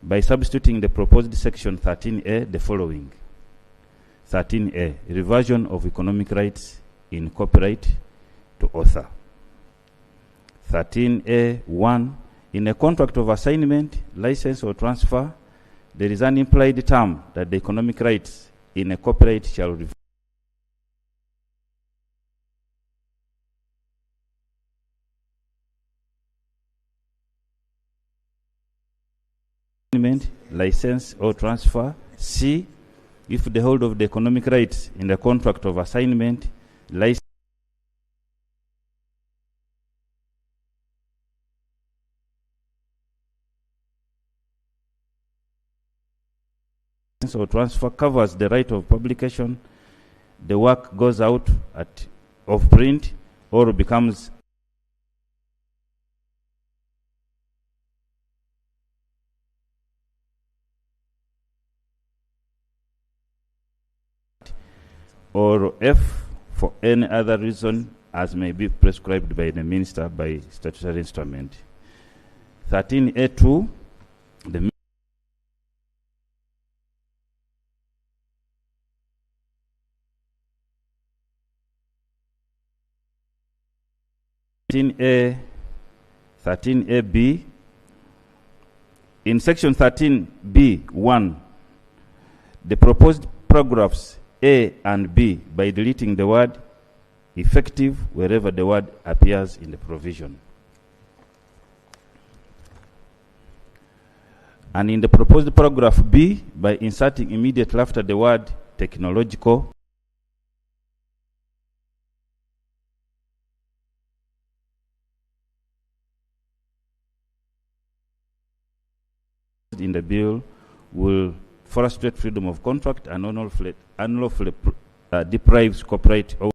By substituting the proposed section 13A, the following. 13A, reversion of economic rights in copyright to author. 13A1, in a contract of assignment, license or transfer, there is an implied term that the economic rights in a copyright shall revert license or transfer. C, if the hold of the economic rights in the contract of assignment, license or transfer covers the right of publication, the work goes out of print or becomes or F for any other reason as may be prescribed by the minister by statutory instrument. 13A2, the A 13AB. In section 13B1, the proposed paragraphs A and B by deleting the word effective wherever the word appears in the provision. And in the proposed paragraph B by inserting immediately after the word technological in the bill will frustrate freedom of contract and unlawfully deprives copyright owners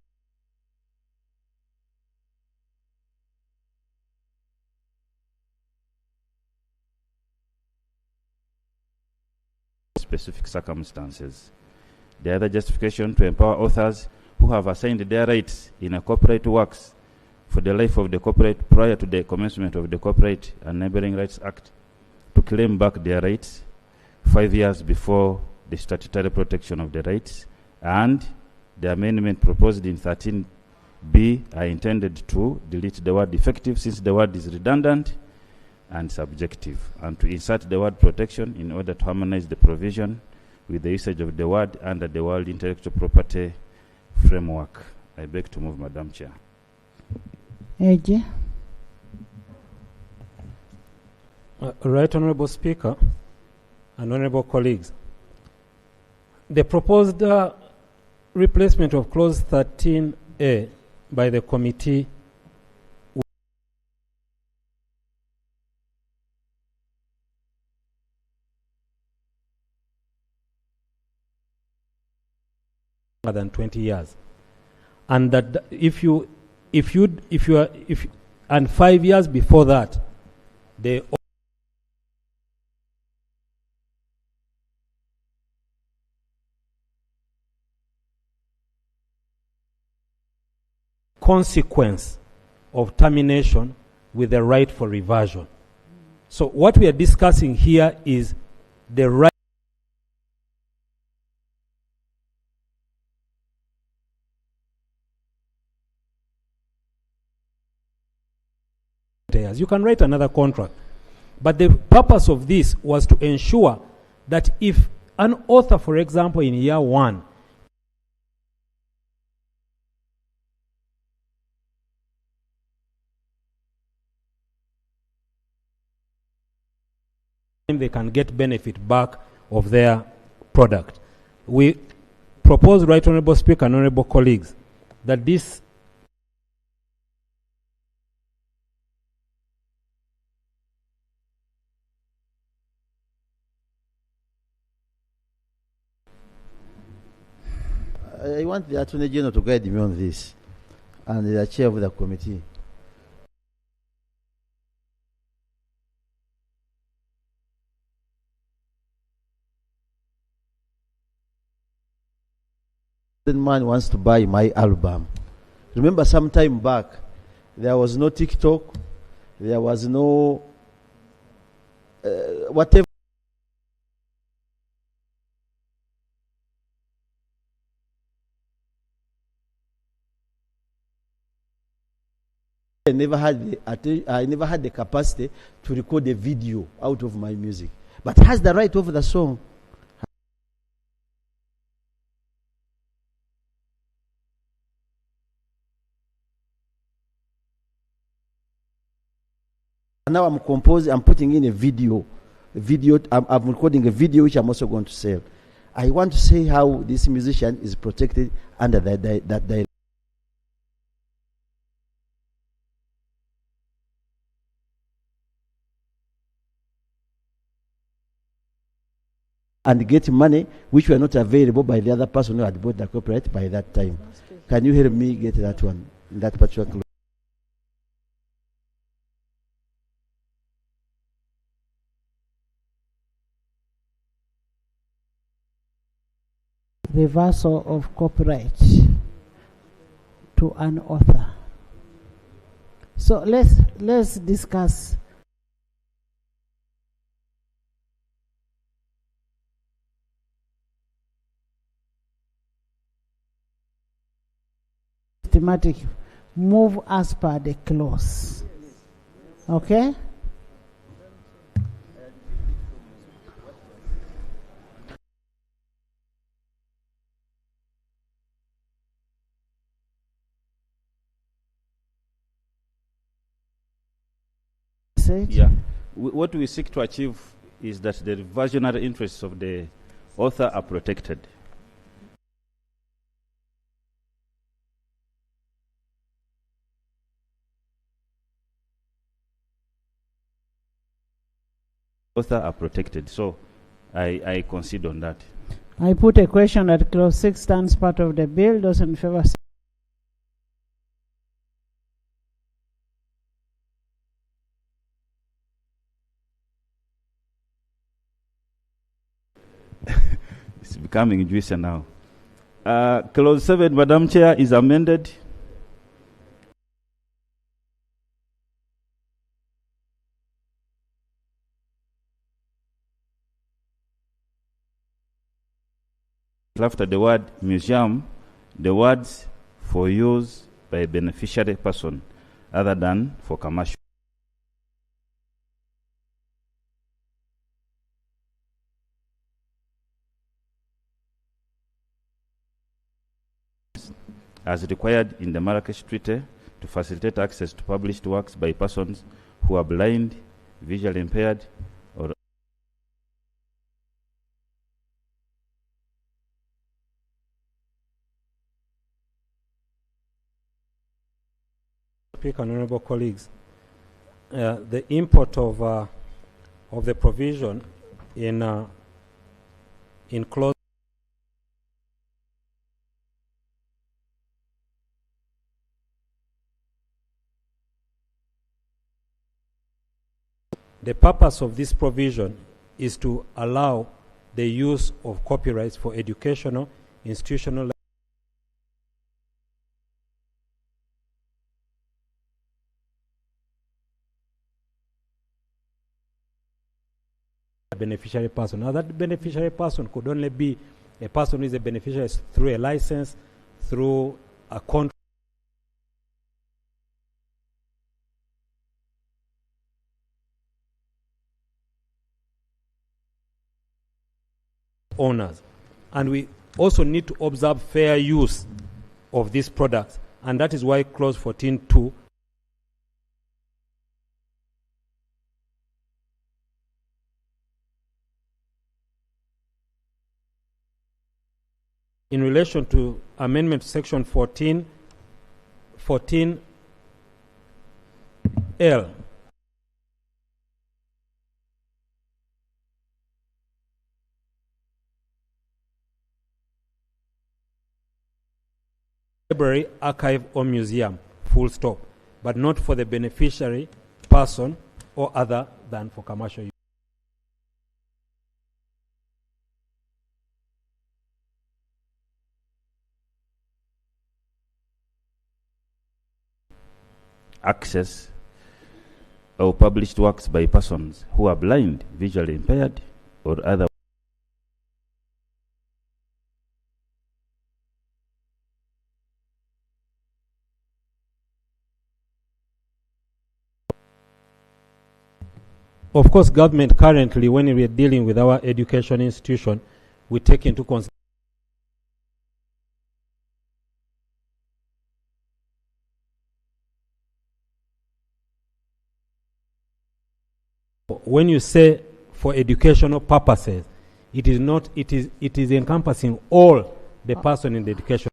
specific circumstances. The other justification to empower authors who have assigned their rights in a copyright works for the life of the corporate prior to the commencement of the Corporate and Neighboring Rights Act to claim back their rights 5 years before the statutory protection of the rights, and the amendment proposed in 13B are intended to delete the word effective, since the word is redundant and subjective, and to insert the word protection in order to harmonize the provision with the usage of the word under the World Intellectual Property Framework. I beg to move, Madam Chair. AG. Right Honorable Speaker and Honorable colleagues, the proposed replacement of Clause 13A by the committee more than 20 years, and that and 5 years before that, the consequence of termination with the right for reversion. So what we are discussing here is the right years. You can write another contract. But the purpose of this was to ensure that if an author, for example, in year one, they can get benefit back of their product. We propose, Right Honourable Speaker and Honourable colleagues, that this I want the Attorney General to guide me on this, and the chair of the committee. The man wants to buy my album. Remember, some time back, there was no TikTok, there was no whatever. I never had the capacity to record a video out of my music, but has the right of the song. Now I'm composing, I'm putting in a video. I'm recording a video which I'm also going to sell. I want to say how this musician is protected under that directive. And get money which were not available by the other person who had bought the copyright by that time. Can you help me get that one, that particular clause? Reversal of copyright to an author. So let's discuss systematic move as per the clause. Okay? Yeah. What we seek to achieve is that the reversionary interests of the author are protected. Author are protected. So I concede on that. I put a question that clause 6 stands part of the bill. Those in favor say it's becoming juicier now. Clause 7, Madam Chair, is amended After the word museum, the words for use by a beneficiary person other than for commercial. As required in the Marrakesh Treaty to facilitate access to published works by persons who are blind, visually impaired, or Speaker, honorable colleagues, the import of the provision in clause the purpose of this provision is to allow the use of copyrights for educational, institutional, beneficiary person. Now that beneficiary person could only be a person who is a beneficiary through a license, through a contract, owners. And we also need to observe fair use of these products, and that is why clause 14.2 in relation to amendment to section 14L, library, archive, or museum, full stop, but not for the beneficiary person or other than for commercial use. access or published works by persons who are blind, visually impaired, or other. Of course, government currently, when we are dealing with our education institution, we take into consideration when you say for educational purposes, it is not, it is encompassing all the person in the education.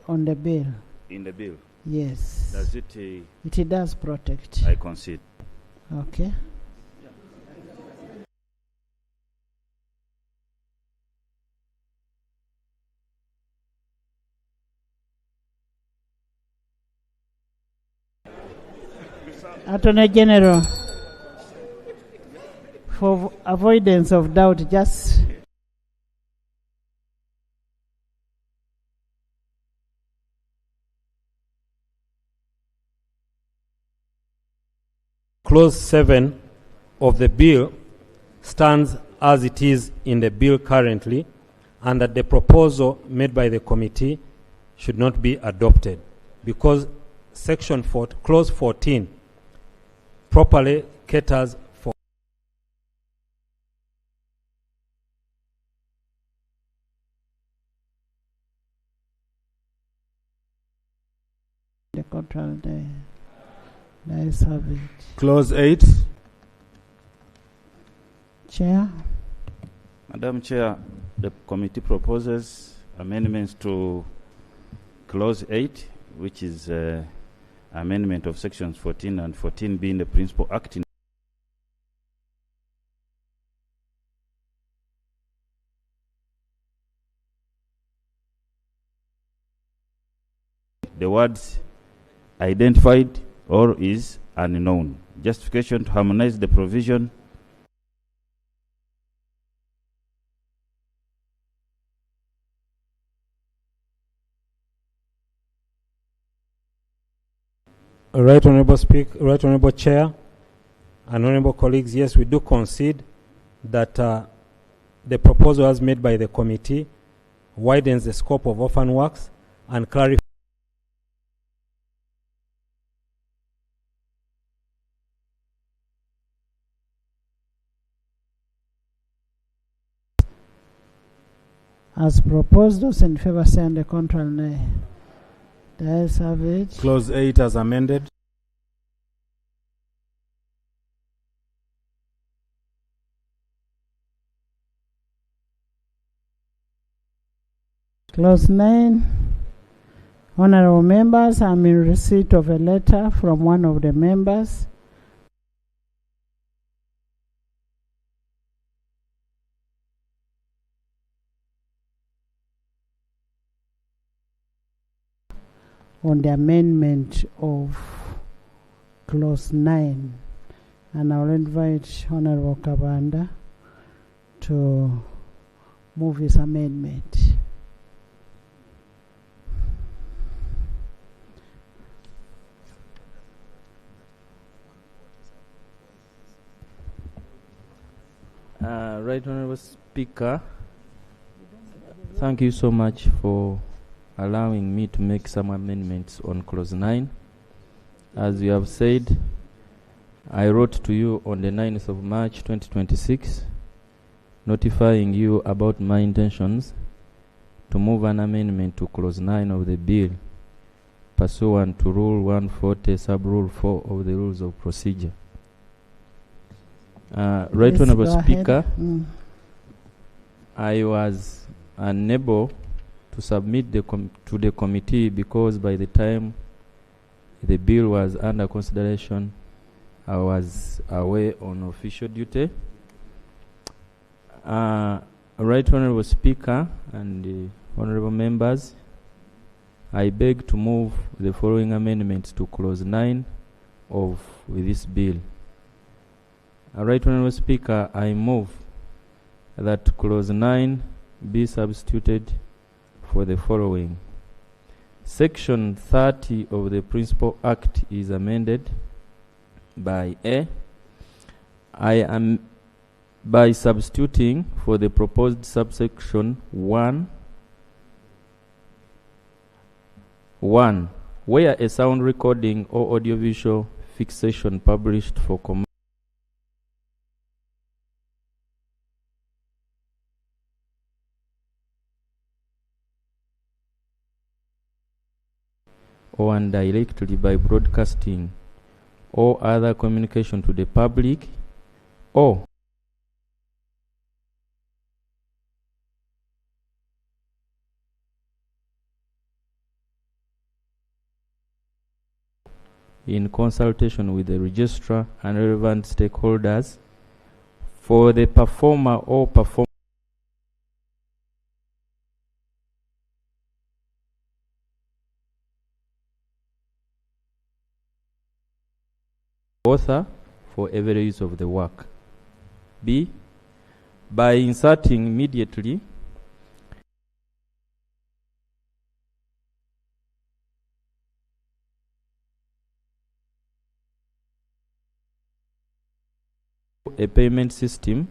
On the bill. In the bill? Yes. Does it? It does protect. I concede. Okay. Attorney General, for avoidance of doubt, just Clause 7 of the bill stands as it is in the bill currently, and that the proposal made by the committee should not be adopted because section 4, clause 14 properly caters for the control there. Let's have it. Clause 8. Chair. Madam Chair, the committee proposes amendments to clause 8, which is amendment of sections 14 and 14 being the principal act in the words identified or is unknown. Justification to harmonize the provision Right Honourable Speaker, Right Honourable Chair, and Honourable colleagues, yes, we do concede that the proposal as made by the committee widens the scope of orphan works and clarifies as proposed. Those in favor say on the contrary nay. The ayes have it. Clause 8 as amended. Clause 9. Honorable members, I'm in receipt of a letter from one of the members on the amendment of clause 9, and I'll invite Honorable Kabanda to move his amendment. Right Honourable Speaker, thank you so much for allowing me to make some amendments on clause 9. As you have said, I wrote to you on the 9th of March 2026 notifying you about my intentions to move an amendment to clause 9 of the bill pursuant to Rule 140 sub-rule 4 of the Rules of Procedure. Right Yes, Honourable go Speaker, ahead. I was unable to submit to the committee because by the time the bill was under consideration, I was away on official duty. Right Honourable Speaker and Honourable members, I beg to move the following amendments to clause 9 of this bill. Right Honourable Speaker, I move that clause 9 be substituted for the following. Section 30 of the Principal Act is amended by A. I am by substituting for the proposed subsection 1, where a sound recording or audiovisual fixation published for commercial or indirectly by broadcasting or other communication to the public, or in consultation with the registrar and relevant stakeholders for the performer or perform author for every use of the work. B. By inserting immediately a payment system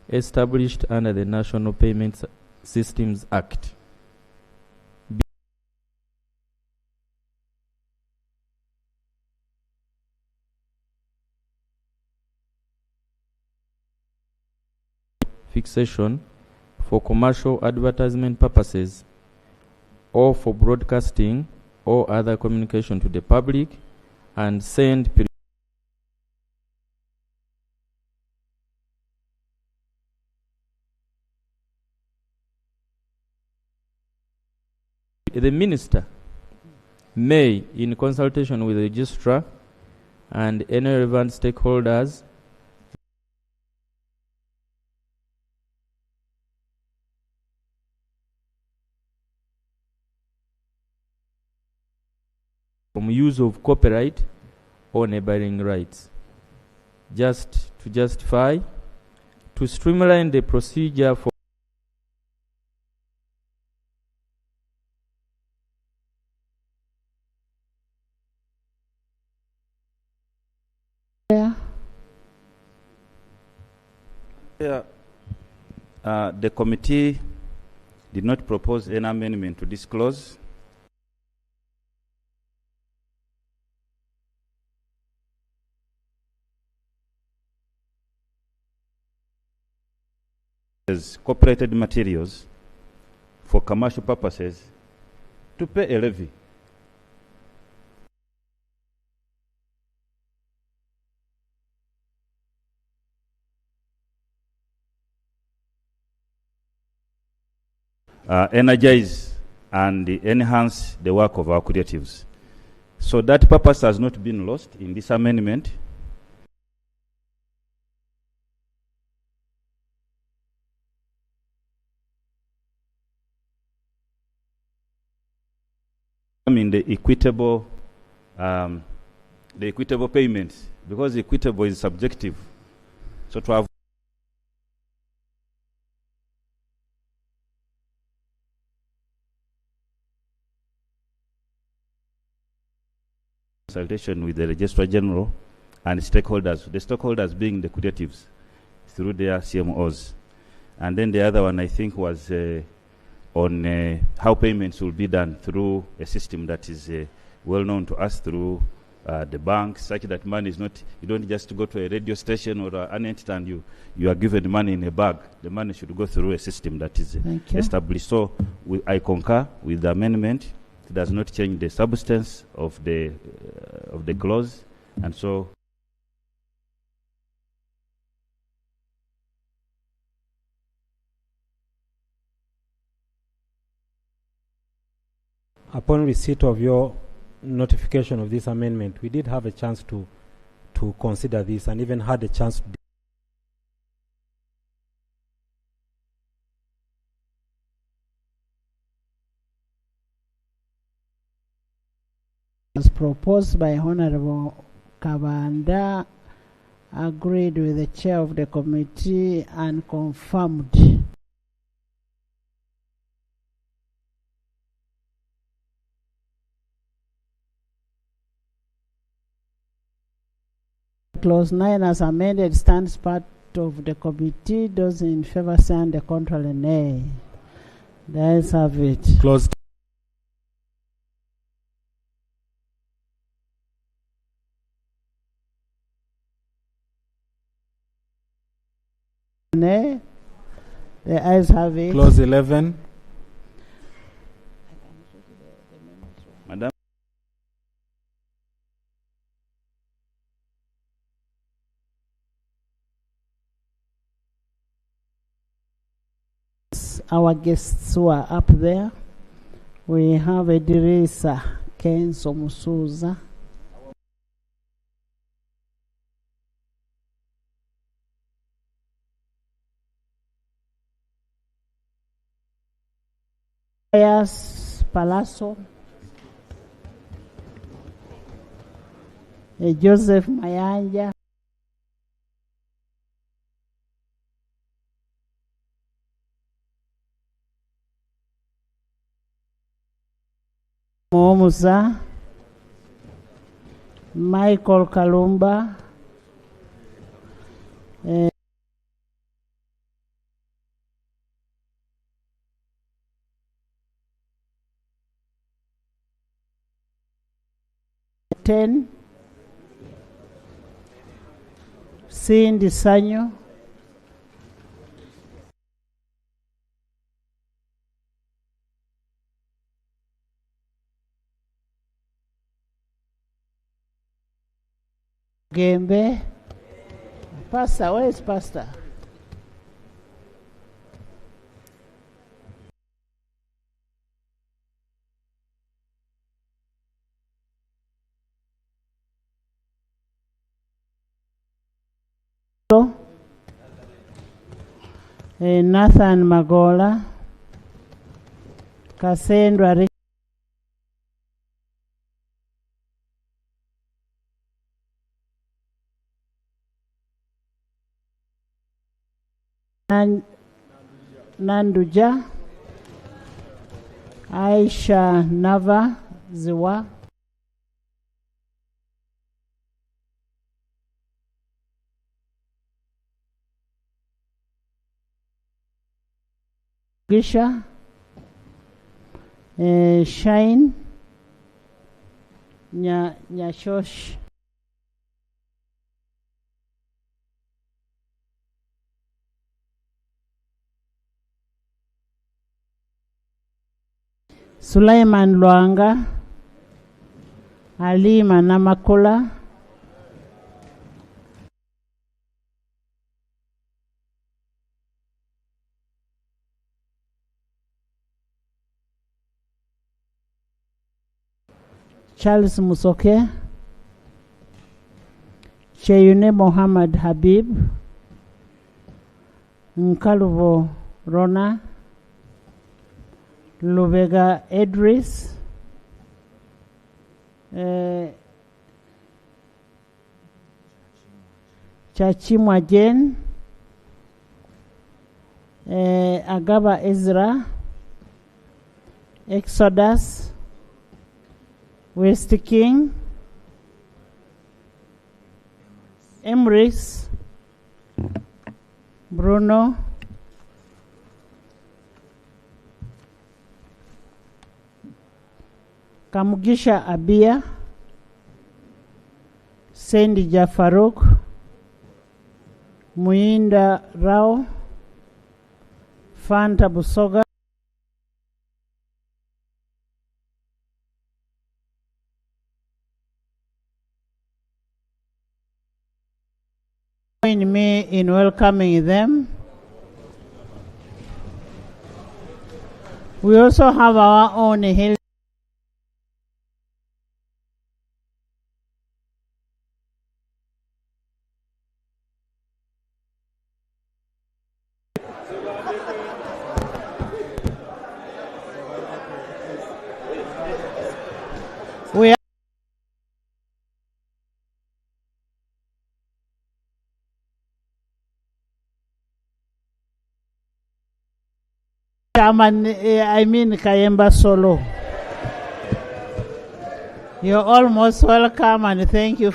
established under the National Payment Systems Act. Fixation for commercial advertisement purposes or for broadcasting or other communication to the public, and send the minister may, in consultation with the registrar and any relevant stakeholders, from use of copyright or neighboring rights, just to justify, to streamline the procedure for Yeah. The committee did not propose any amendment to this clause. As cooperated materials for commercial purposes to pay a levy. Energize and enhance the work of our creatives. So that purpose has not been lost in this amendment. In the equitable payments, because equitable is subjective. So to have consultation with the Registrar General and stakeholders, the stakeholders being the creatives through their CMOs. And then the other one, I think, was on how payments will be done through a system that is well known to us through the bank, such that money is not, you don't just go to a radio station or an entity and you are given money in a bag. The money should go through a system that is established. So I concur with the amendment. It does not change the substance of the clause, and so upon receipt of your notification of this amendment, we did have a chance to consider this and even had a chance to as proposed by Honorable Kabanda, agreed with the chair of the committee and confirmed. Clause 9 as amended stands part of the committee. Those in favor say the contrary nay. The ayes have it. Clause nay. The ayes have it. Clause 11. Madam. Our guests who are up there, we have Edirisa Kenzo Musuza. Yes, Palazzo. Joseph Mayanja. Momuza, Michael Kalumba, Ten, Cindy Sanyo, Gembe. Pastor, where is Pastor? Nathan Magola, Cassandra Nanduja, Aisha Nava Ziwa, Gisha, Shine, Nyashosh. Sulaiman Lwanga, Alima Namakula, Charles Musoke, Cheyune Mohammed Habib, Nkaluvo Rona, Lubega Edris, Chachimwa Jen, Agaba Ezra, Exodus, West King, Emrys, Bruno, Kamugisha Abia, Sendi Jafaruk, Muinda Rao, Fanta Busoga, join me in welcoming them. We also have our own hill. We are Kayemba Solo. You're almost welcome and thank you.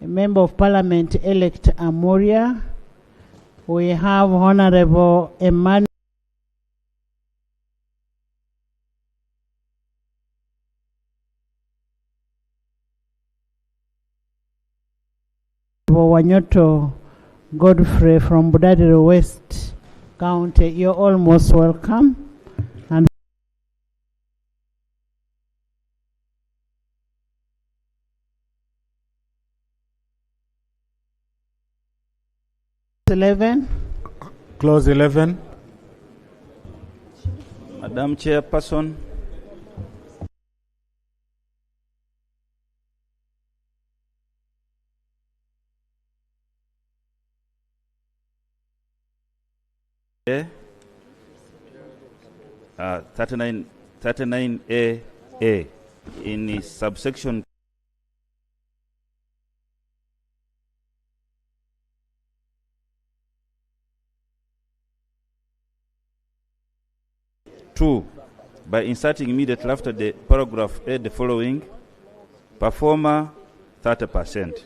Member of Parliament elect Amoria. We have Honorable Emmanuel Wanyoto Godfrey from Budadiri West County. You're almost welcome. And 11. Clause 11. Madam Chairperson, A, 39A in subsection two, by inserting immediately after the paragraph A the following: performer 30%.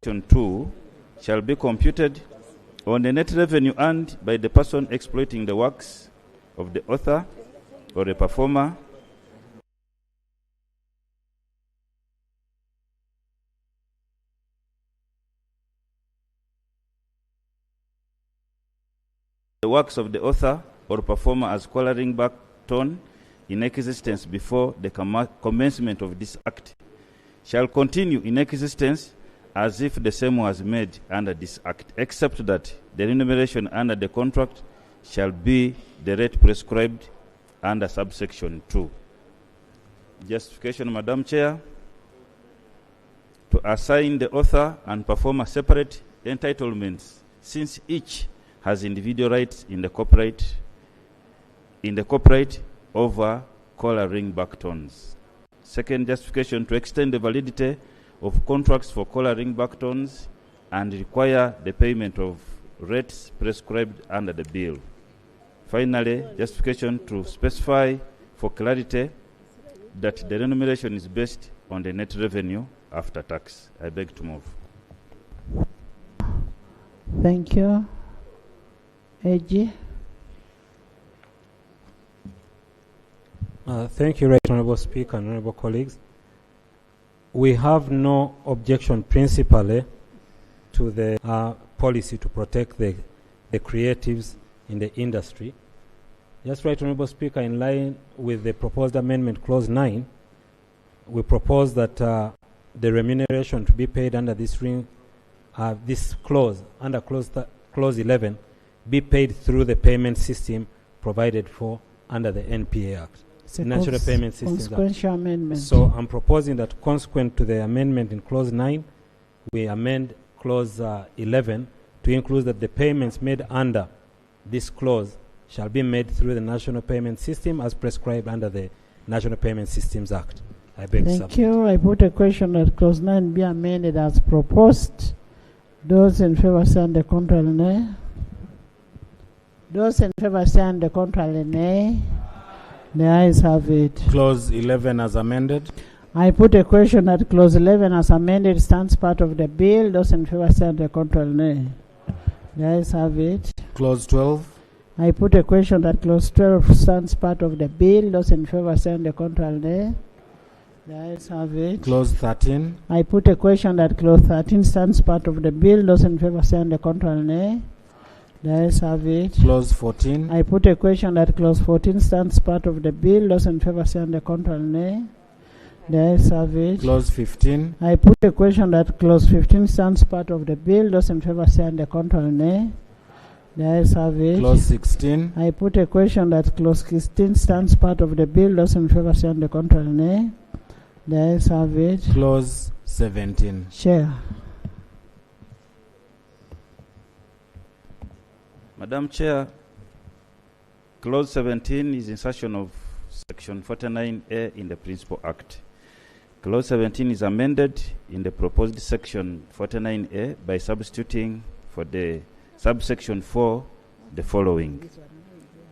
Section 2 shall be computed on the net revenue earned by the person exploiting the works of the author or the performer the works of the author or performer as coloring back tone in existence before the commencement of this act shall continue in existence as if the same was made under this act, except that the remuneration under the contract shall be the rate prescribed under subsection 2. Justification, Madam Chair. to assign the author and performer separate entitlements, since each has individual rights in the copyright over collar ringback tones. Second justification, to extend the validity of contracts for collar ringback tones and require the payment of rates prescribed under the bill. Finally, justification to specify for clarity that the remuneration is based on the net revenue after tax. I beg to move. Thank you. AG. Thank you, Right Honourable Speaker and Honourable colleagues. We have no objection principally to the policy to protect the creatives in the industry. Just Right Honourable Speaker, in line with the proposed amendment, Clause 9, we propose that the remuneration to be paid under this clause, under Clause 11, be paid through the payment system provided for under the NPA Act. National Payment Systems Act. Amendment. So I'm proposing that consequent to the amendment in Clause 9, we amend Clause 11 to include that the payments made under this clause shall be made through the National Payment System as prescribed under the National Payment Systems Act. I beg to submit. Thank you. I put a question that Clause 9 be amended as proposed. Those in favor stand the contrary, nay. Those in favor stand the contrary, nay. The ayes have it. Clause 11 as amended. I put a question that Clause 11 as amended stands part of the bill. Those in favor stand the contrary, nay. The ayes have it. Clause 12. I put a question that Clause 12 stands part of the bill. Those in favor stand the contrary, nay. The ayes have it. Clause 13. I put a question that Clause 13 stands part of the bill. Those in favor stand the contrary, nay. The ayes have it. Clause 14. I put a question that Clause 14 stands part of the bill. Those in favor stand the contrary, nay. The ayes have it. Clause 15. I put a question that Clause 15 stands part of the bill. Those in favor stand the contrary, nay. The ayes have it. Clause 16. I put a question that Clause 16 stands part of the bill. Those in favor stand the contrary, nay. The ayes have it. Clause 17. Chair. Madam Chair, Clause 17 is insertion of Section 49A in the Principal Act. Clause 17 is amended in the proposed Section 49A by substituting for the subsection 4 the following.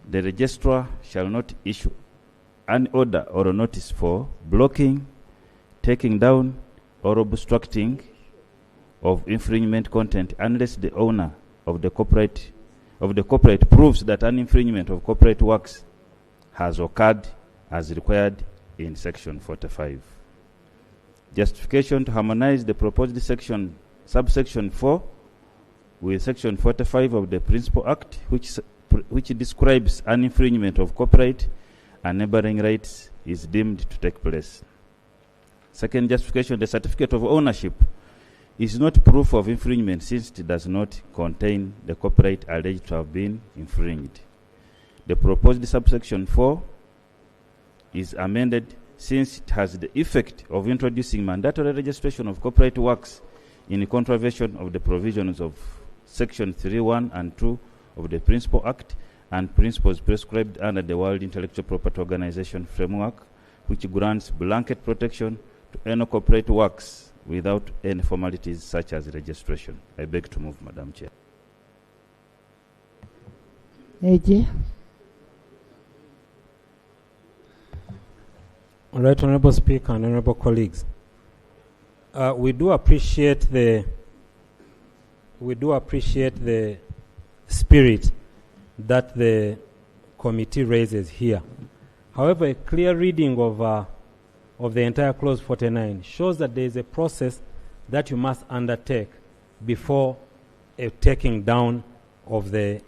The registrar shall not issue an order or a notice for blocking, taking down, or obstructing of infringement content unless the owner of the copyright proves that an infringement of copyright works has occurred as required in Section 45. Justification to harmonize the proposed subsection 4 with Section 45 of the Principal Act, which describes an infringement of copyright and neighboring rights, is deemed to take place. Second justification, the certificate of ownership is not proof of infringement since it does not contain the copyright alleged to have been infringed. The proposed subsection 4 is amended since it has the effect of introducing mandatory registration of copyright works in contravention of the provisions of Section 3(1) and 2 of the Principal Act and principles prescribed under the World Intellectual Property Organization framework, which grants blanket protection to any copyright works without any formalities such as registration. I beg to move, Madam Chair. AG. All right, Honourable Speaker and Honourable colleagues. We do appreciate the spirit that the committee raises here. However, a clear reading of the entire Clause 49 shows that there is a process that you must undertake before a taking down of the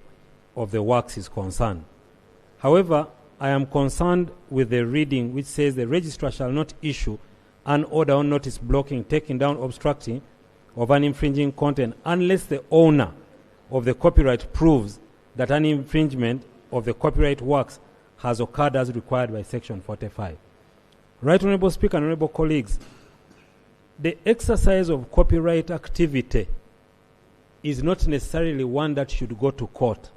works is concerned. However, I am concerned with the reading which says the registrar shall not issue an order or notice blocking, taking down, obstructing of an infringing content unless the owner of the copyright proves that an infringement of the copyright works has occurred as required by Section 45. Right, Honourable Speaker and Honourable colleagues, the exercise of copyright activity is not necessarily one that should go to court.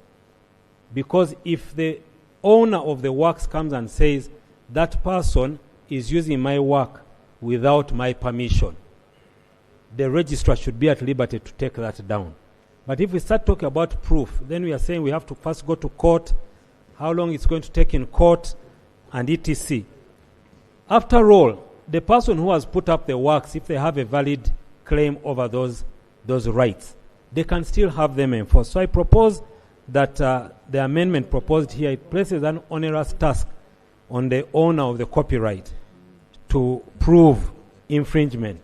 Because if the owner of the works comes and says, that person is using my work without my permission, the registrar should be at liberty to take that down. But if we start talking about proof, then we are saying we have to first go to court, how long it's going to take in court, and etc. After all, the person who has put up the works, if they have a valid claim over those rights, they can still have them enforced. So I propose that the amendment proposed here, it places an onerous task on the owner of the copyright to prove infringement,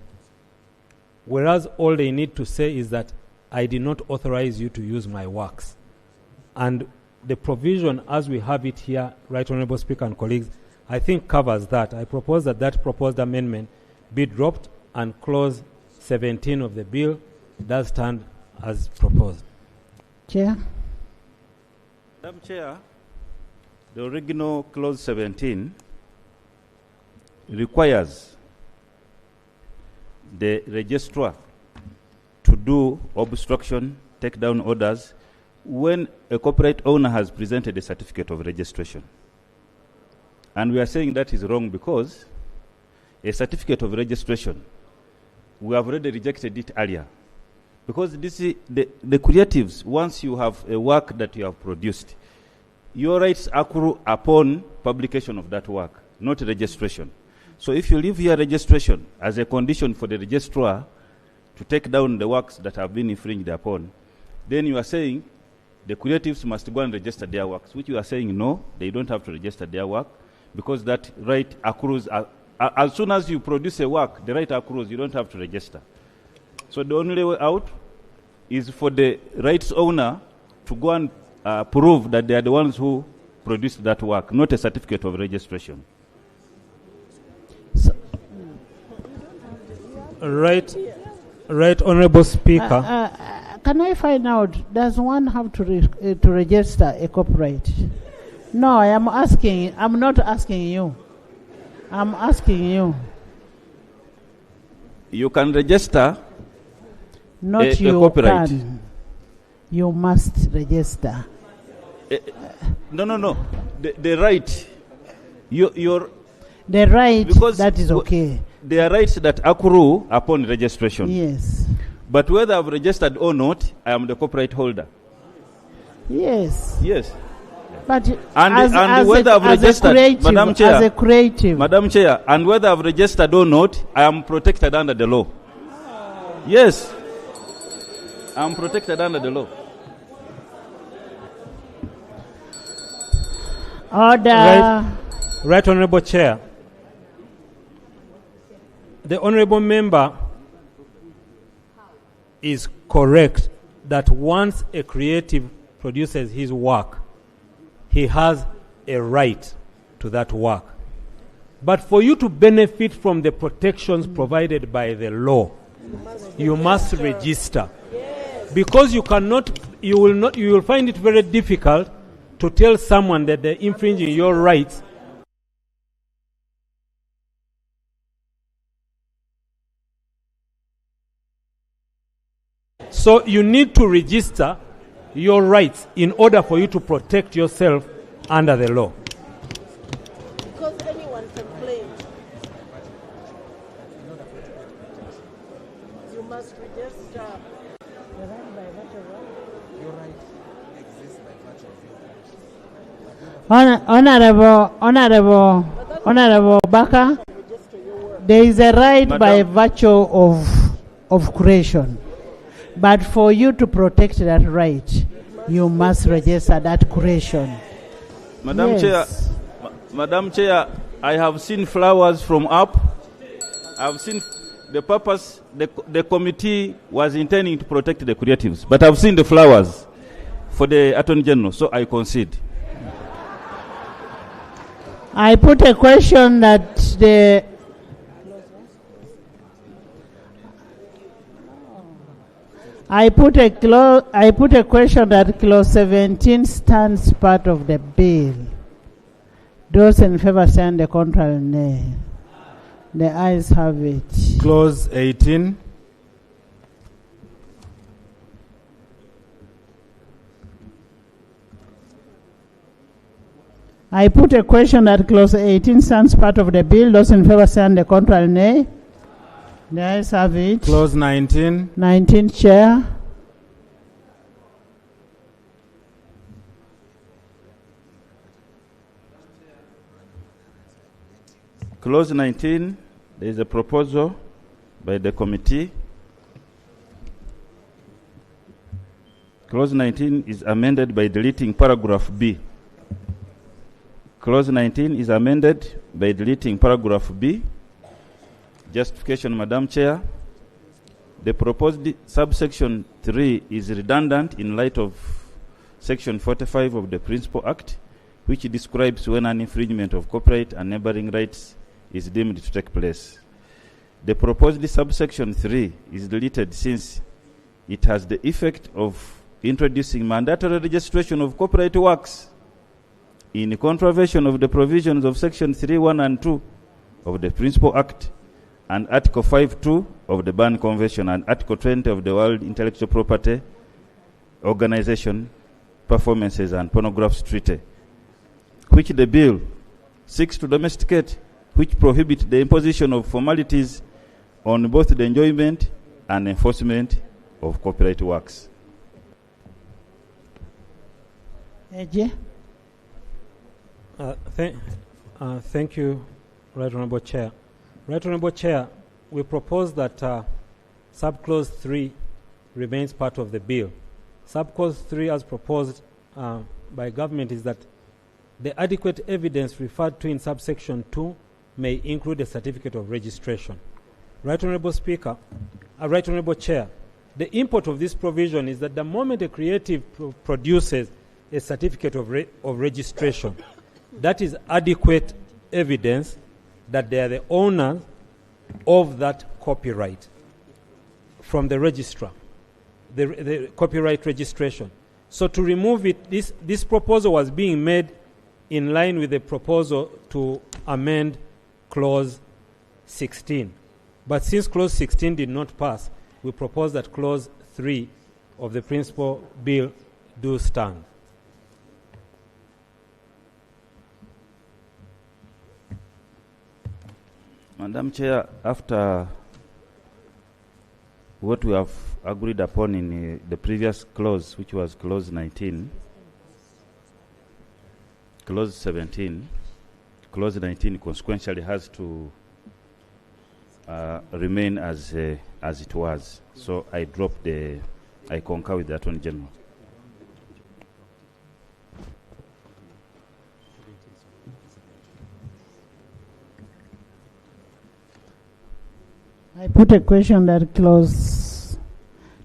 whereas all they need to say is that I did not authorize you to use my works. And the provision as we have it here, Right Honorable Speaker and colleagues, I think covers that. I propose that that proposed amendment be dropped and clause 17 of the bill does stand as proposed. Chair. Madam Chair, the original clause 17 requires the registrar to do obstruction, take down orders, when a copyright owner has presented a certificate of registration. And we are saying that is wrong because a certificate of registration, we have already rejected it earlier. Because this is the creatives, once you have a work that you have produced, your rights accrue upon publication of that work, not registration. So if you leave here registration as a condition for the registrar to take down the works that have been infringed upon, then you are saying the creatives must go and register their works, which you are saying no, they don't have to register their work, because that right accrues. As soon as you produce a work, the right accrues, you don't have to register. So the only way out is for the rights owner to go and prove that they are the ones who produced that work, not a certificate of registration. Right, Honorable Speaker. Can I find out, does one have to register a copyright? No, I am asking, I'm not asking you. I'm asking you. You can register not a you copyright. Can. You must register. No. The right. Your the right, because that is okay. There are rights that accrue upon registration. Yes. But whether I've registered or not, I am the copyright holder. Yes. Yes. But and whether I've registered, Madam Chair, as a creative. Madam Chair, and whether I've registered or not, I am protected under the law. Yes. I am protected under the law. Order. Right, Honorable Chair. The Honorable Member is correct that once a creative produces his work, he has a right to that work. But for you to benefit from the protections provided by the law, you must register. Because you will find it very difficult to tell someone that they're infringing your rights. So you need to register your rights in order for you to protect yourself under the law. Because anyone can claim. You must register. Honorable Baka, there is a right by virtue of creation. But for you to protect that right, you must register that creation. Madam Chair, Madam Chair, I have seen flowers from up. I've seen the purpose, the committee was intending to protect the creatives, but I've seen the flowers for the Attorney General, so I concede. I put a question that I put a question that clause 17 stands part of the bill. Those in favor stand the contrary, nay. The ayes have it. Clause 18. I put a question that clause 18 stands part of the bill. Those in favor say and the contrary nay. The ayes have it. Clause 19. 19, Chair. Clause 19, there is a proposal by the committee. Clause 19 is amended by deleting paragraph B. Clause 19 is amended by deleting paragraph B. Justification, Madam Chair. The proposed subsection 3 is redundant in light of Section 45 of the Principal Act, which describes when an infringement of copyright and neighboring rights is deemed to take place. The proposed subsection 3 is deleted since it has the effect of introducing mandatory registration of copyright works in contravention of the provisions of Section 3(1) and 2 of the Principal Act and Article 5(2) of the Berne Convention and Article 20 of the World Intellectual Property Organization Performances and Phonographs Treaty, which the bill seeks to domesticate, which prohibit the imposition of formalities on both the enjoyment and enforcement of copyright works. Thank you, Right Honourable Chair. Right Honourable Chair, we propose that subclause 3 remains part of the bill. Subclause 3, as proposed by government, is that the adequate evidence referred to in subsection 2 may include a certificate of registration. Right Honourable Speaker, Right Honourable Chair, the import of this provision is that the moment a creative produces a certificate of registration, that is adequate evidence that they are the owners of that copyright from the registrar, the copyright registration. So to remove it, this proposal was being made in line with the proposal to amend Clause 16. But since Clause 16 did not pass, we propose that Clause 3 of the principal bill do stand. Madam Chair, after what we have agreed upon in the previous clause, which was Clause 19, Clause 17, Clause 19 consequentially has to remain as it was. So I concur with the Attorney General. I put a question that clause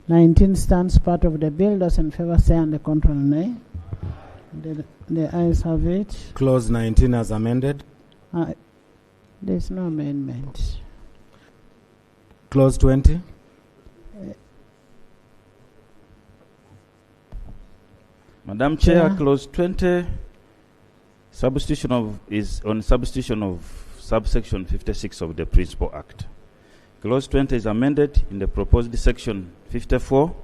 19 stands part of the bill. Those in favor say and the contrary nay. The ayes have it. Clause 19 as amended. There's no amendment. Clause 20. Madam Chair, Clause 20 is on substitution of subsection 56 of the Principal Act. Clause 20 is amended in the proposed section 54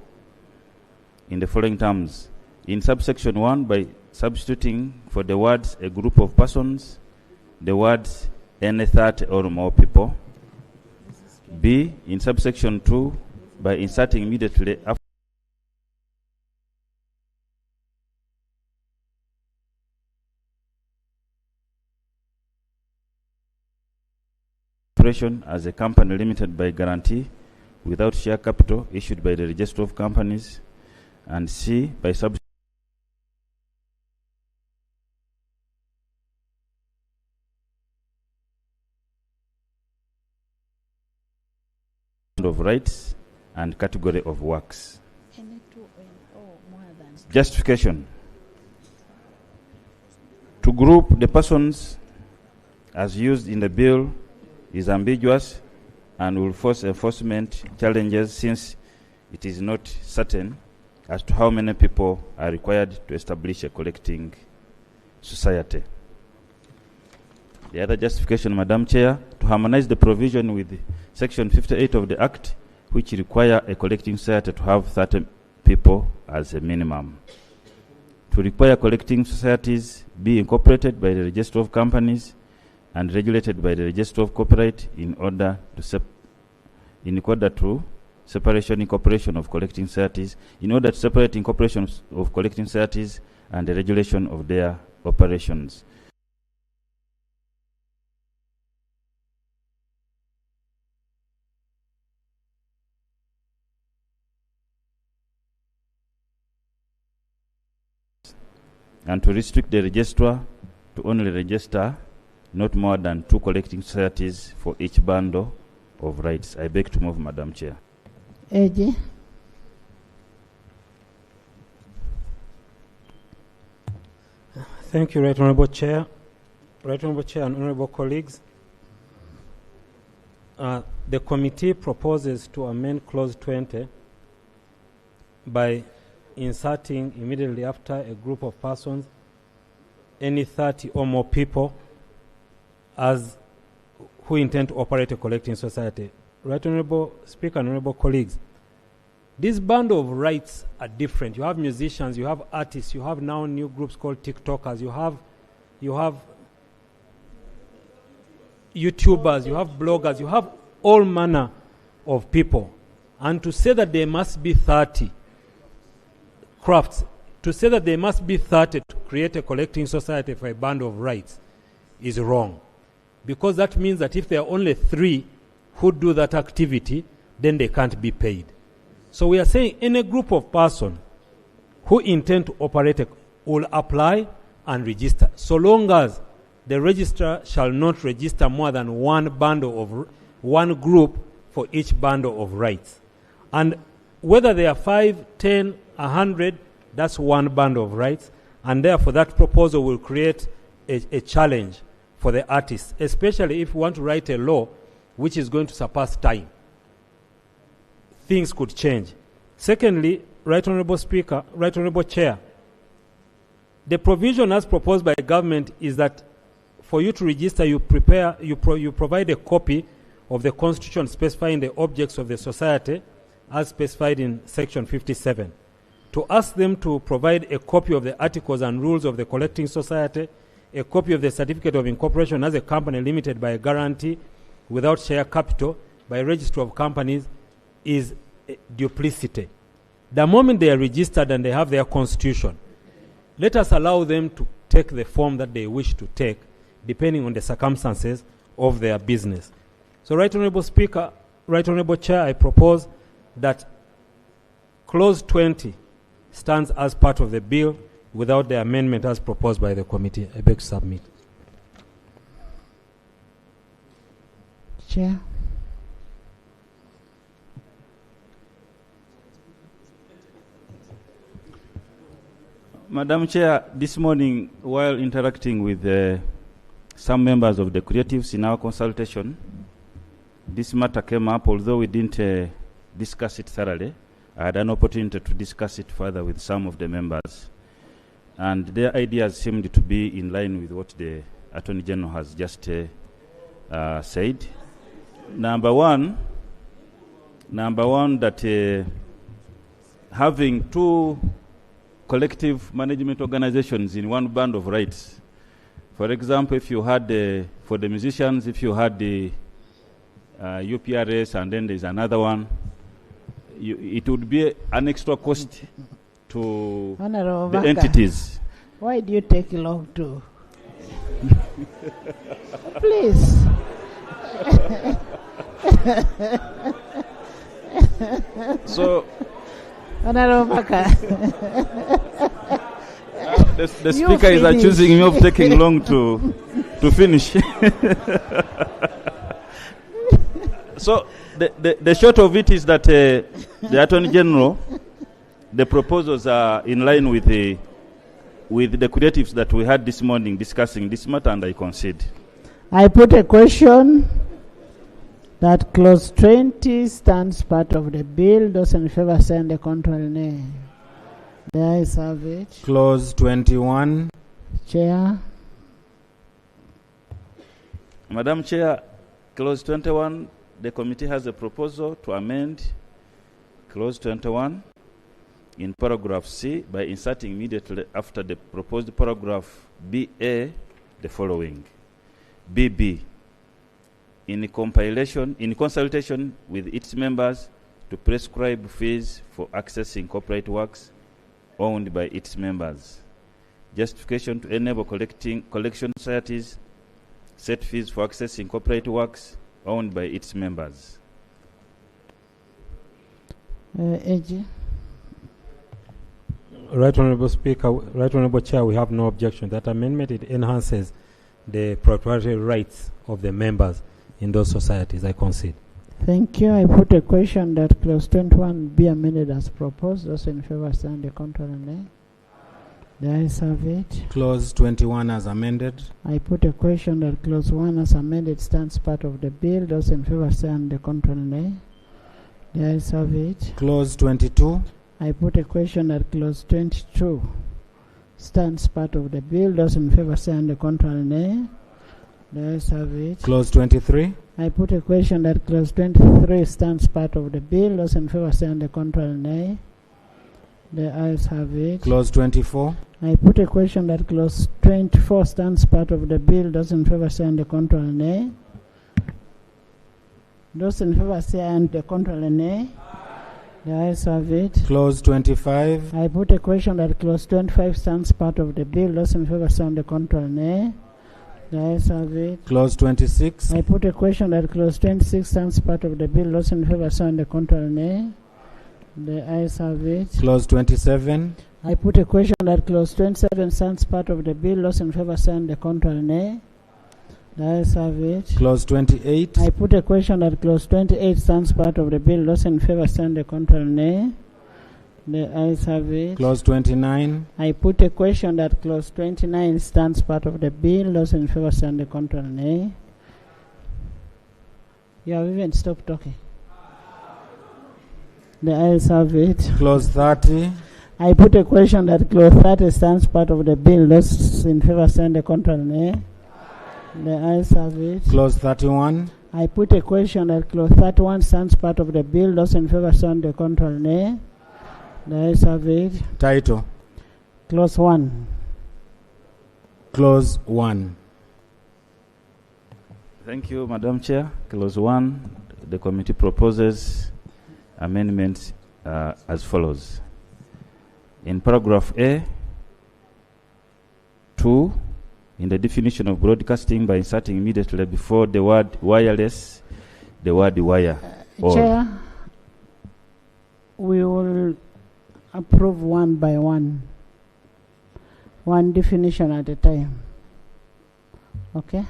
in the following terms. In subsection 1, by substituting for the words a group of persons, the words any 30 or more people. B, in subsection 2, by inserting immediately after as a company limited by guarantee without share capital issued by the Register of Companies, and C, by substituting of rights and category of works. Justification. To group the persons as used in the bill is ambiguous and will force enforcement challenges since it is not certain as to how many people are required to establish a collecting society. The other justification, Madam Chair, to harmonize the provision with Section 58 of the Act, which require a collecting society to have 30 people as a minimum. To require collecting societies be incorporated by the Register of Companies and regulated by the Register of Copyright in order to separation incorporation of collecting societies, in order to separate incorporation of collecting societies and the regulation of their operations. And to restrict the registrar to only register not more than 2 collecting societies for each bundle of rights. I beg to move, Madam Chair. AG. Thank you, Right Honourable Chair. Right Honourable Chair and Honourable colleagues. The committee proposes to amend Clause 20 by inserting immediately after a group of persons any 30 or more people as who intend to operate a collecting society. Right Honourable Speaker and Honourable colleagues, this bundle of rights are different. You have musicians, you have artists, you have now new groups called TikTokers, you have YouTubers, you have bloggers, you have all manner of people. And to say that there must be 30 crafts, to say that there must be 30 to create a collecting society for a bundle of rights is wrong. Because that means that if there are only 3 who do that activity, then they can't be paid. So we are saying any group of persons who intend to operate will apply and register, so long as the registrar shall not register more than one group for each bundle of rights. And whether there are 5, 10, 100, that's one bundle of rights, and therefore that proposal will create a challenge for the artists, especially if we want to write a law which is going to surpass time. Things could change. Secondly, Right Honourable Speaker, Right Honourable Chair, the provision as proposed by the government is that for you to register, you provide a copy of the Constitution specifying the objects of the society as specified in Section 57. To ask them to provide a copy of the articles and rules of the collecting society, a copy of the certificate of incorporation as a company limited by a guarantee without share capital by a registry of companies is duplicity. The moment they are registered and they have their constitution, let us allow them to take the form that they wish to take, depending on the circumstances of their business. So, Right Honourable Speaker, Right Honourable Chair, I propose that Clause 20 stands as part of the bill without the amendment as proposed by the committee. I beg to submit. Chair. Madam Chair, this morning, while interacting with some members of the creatives in our consultation, this matter came up, although we didn't discuss it thoroughly. I had an opportunity to discuss it further with some of the members. And their ideas seemed to be in line with what the Attorney General has just said. Number one, that having 2 collective management organizations in one band of rights. For example, if you had, for the musicians, if you had the UPRS and then there's another one, it would be an extra cost to the entities. Why do you take long to? Please. So, the speaker is accusing me of taking long to finish. So the short of it is that the Attorney General, the proposals are in line with the creatives that we had this morning discussing this matter, and I concede. I put a question that Clause 20 stands part of the bill. Those in favor say the contrary nay. The ayes have it. Clause 21. Chair. Madam Chair, Clause 21, the committee has a proposal to amend Clause 21 in paragraph C by inserting immediately after the proposed paragraph BA the following. BB, in consultation with its members to prescribe fees for accessing corporate works owned by its members. Justification to enable collection societies set fees for accessing corporate works owned by its members. AG. Right Honorable Speaker, Right Honorable Chair, we have no objection. That amendment, it enhances the proprietary rights of the members in those societies. I concede. Thank you. I put a question that clause 21 be amended as proposed. Those in favor stand the contrary nay. The ayes have it. Clause 21 as amended. I put a question that clause 1 as amended stands part of the bill. Those in favor stand the contrary nay. The ayes have it. Clause 22. I put a question that clause 22 stands part of the bill. Those in favor stand the contrary nay. The ayes have it. Clause 23. I put a question that clause 23 stands part of the bill. Those in favor stand the contrary nay. The ayes have it. Clause 24. I put a question that clause 24 stands part of the bill. Those in favor stand the contrary nay. Those in favor stand the contrary nay. The ayes have it. Clause 25. I put a question that clause 25 stands part of the bill. Those in favor stand the contrary nay. The ayes have it. Clause 26. I put a question that clause 26 stands part of the bill. Those in favor stand the contrary nay. The ayes have it. Clause 27. I put a question that clause 27 stands part of the bill. Those in favor stand the contrary nay. The ayes have it. Clause 28. I put a question that clause 28 stands part of the bill. Those in favor stand the contrary nay. The ayes have it. Clause 29. I put a question that clause 29 stands part of the bill. Those in favor stand the contrary nay. You have even stopped talking. The ayes have it. Clause 30. I put a question that clause 30 stands part of the bill. Those in favor stand the contrary nay. The ayes have it. Clause 31. I put a question that clause 31 stands part of the bill. Those in favor stand the contrary nay. The ayes have it. Title. Clause 1. Clause 1. Thank you, Madam Chair. Clause 1, the committee proposes amendments as follows. In paragraph A, 2, in the definition of broadcasting by inserting immediately before the word wireless, the word wire. Chair, we will approve one by one. One definition at a time. Okay?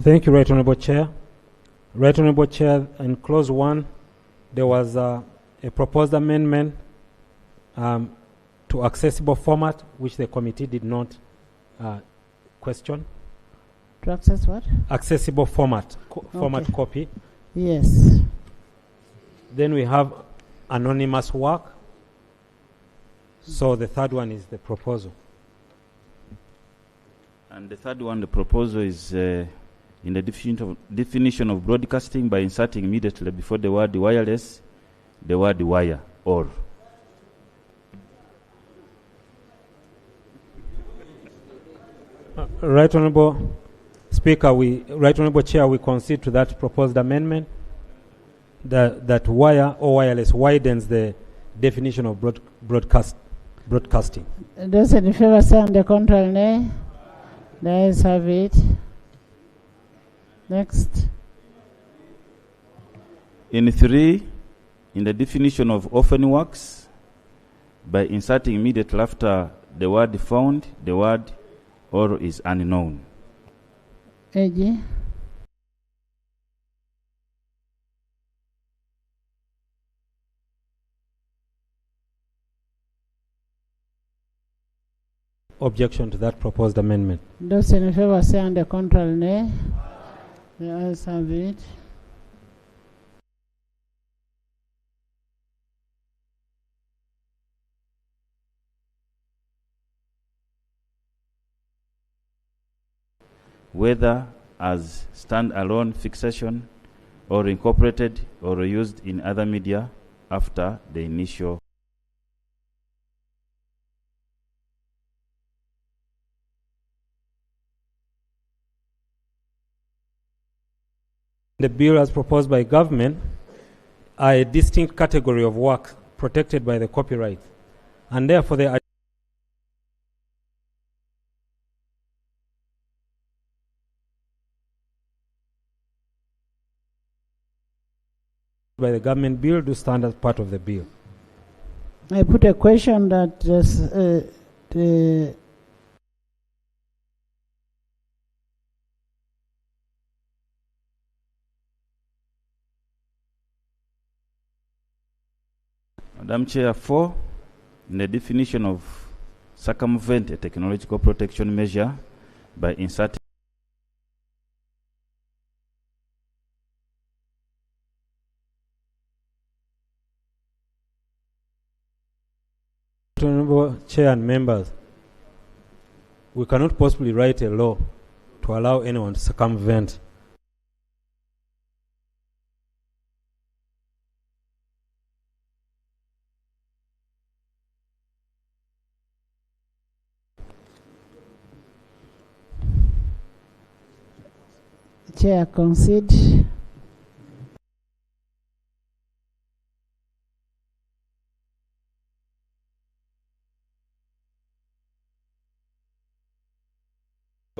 Thank you, Right Honorable Chair. Right Honorable Chair, in clause 1, there was a proposed amendment to accessible format, which the committee did not question. To access what? Accessible format, format Okay. copy. Yes. Then we have anonymous work. So the third one is the proposal. And the third one, the proposal is in the definition of broadcasting by inserting immediately before the word wireless, the word wire, or. Right Honorable Speaker, Right Honorable Chair, we concede to that proposed amendment that wire or wireless widens the definition of broadcasting. Those in favor stand the contrary nay. The ayes have it. Next. In 3, in the definition of orphan works, by inserting immediately after the word found, the word or is unknown. AG. Objection to that proposed amendment. Those in favor stand the contrary nay. The ayes have it. whether as stand-alone fixation or incorporated or used in other media after the initial. The bill as proposed by government are a distinct category of work protected by the copyright, and therefore they are by the government bill do stand as part of the bill. I put a question that the Madam Chair, 4, in the definition of circumvent a technological protection measure by inserting Honorable Chair and members, we cannot possibly write a law to allow anyone to circumvent Chair concede.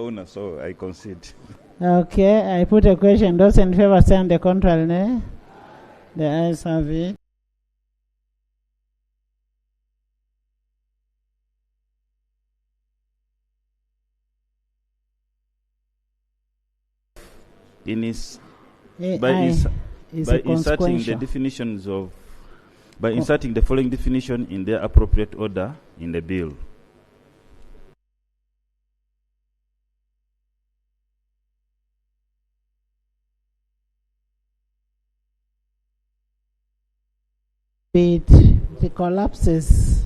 owner, so I concede. Okay, I put a question. Those in favor say on the contrary, nay? The ayes have it. In his, AI by is a inserting the consequential. definitions of, by inserting the following definition in their appropriate order in the bill. It collapses.